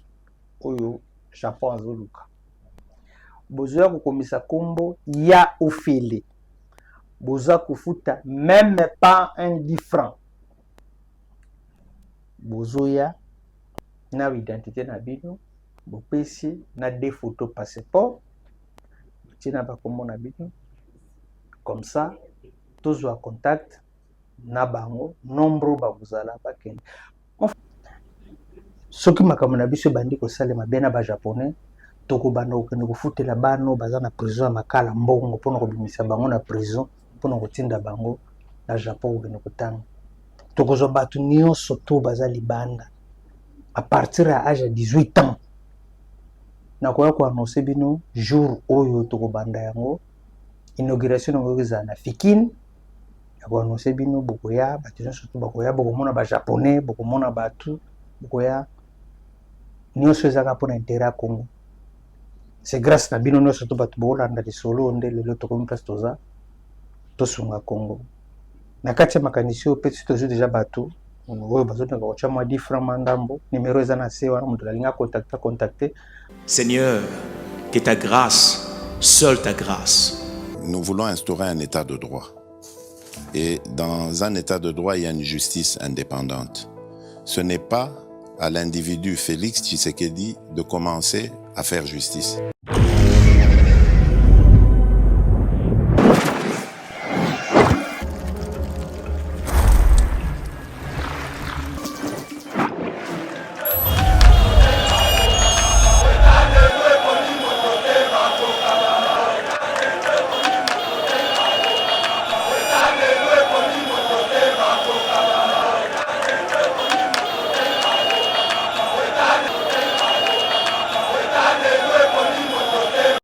oyo Japon azoluka bozoya kokomisa kombo ya ofele boza kofuta même pas un 10 francs bozoya na identité na bino bopesi na des photos passeport tina bakombo na bino comme ça tozwa contact na bango nombre bakuzala bakende soki makambo na biso bandi kosalema bien na bajaponais tokobanda kokende kofutela bano baza na prison ya makala mbongo mpona kobimisa bango na prison mpona kotinda bango na Japon kokende kotanga tokozwa bato nyonso to baza libanda à partir ya âge ya 18 ans nakoya koannonce bino jour oyo tokobanda yango inauguration yango ezala na Fikini yakoannonce bino bokoya bato nyonso to bakoya bokomona bajaponais bokomona bato bokoya nyonso ezaka mpona intérêt ya Congo. C'est grâce na bino nyonso to bato boolanda lisolo nde lelo tokomi place toza tosunga Congo na kati ya makanisi oyo mpe tozwi deja bato oyo bazotanga kotia mwa 10 francs mandambo numéro eza na se wana moto alingi contacter. Seigneur, que ta grâce, seule ta grâce. Nous voulons instaurer un état de droit. Et dans un état de droit, il y a une justice indépendante. Ce n'est pas à l'individu Félix Tshisekedi de commencer à faire justice.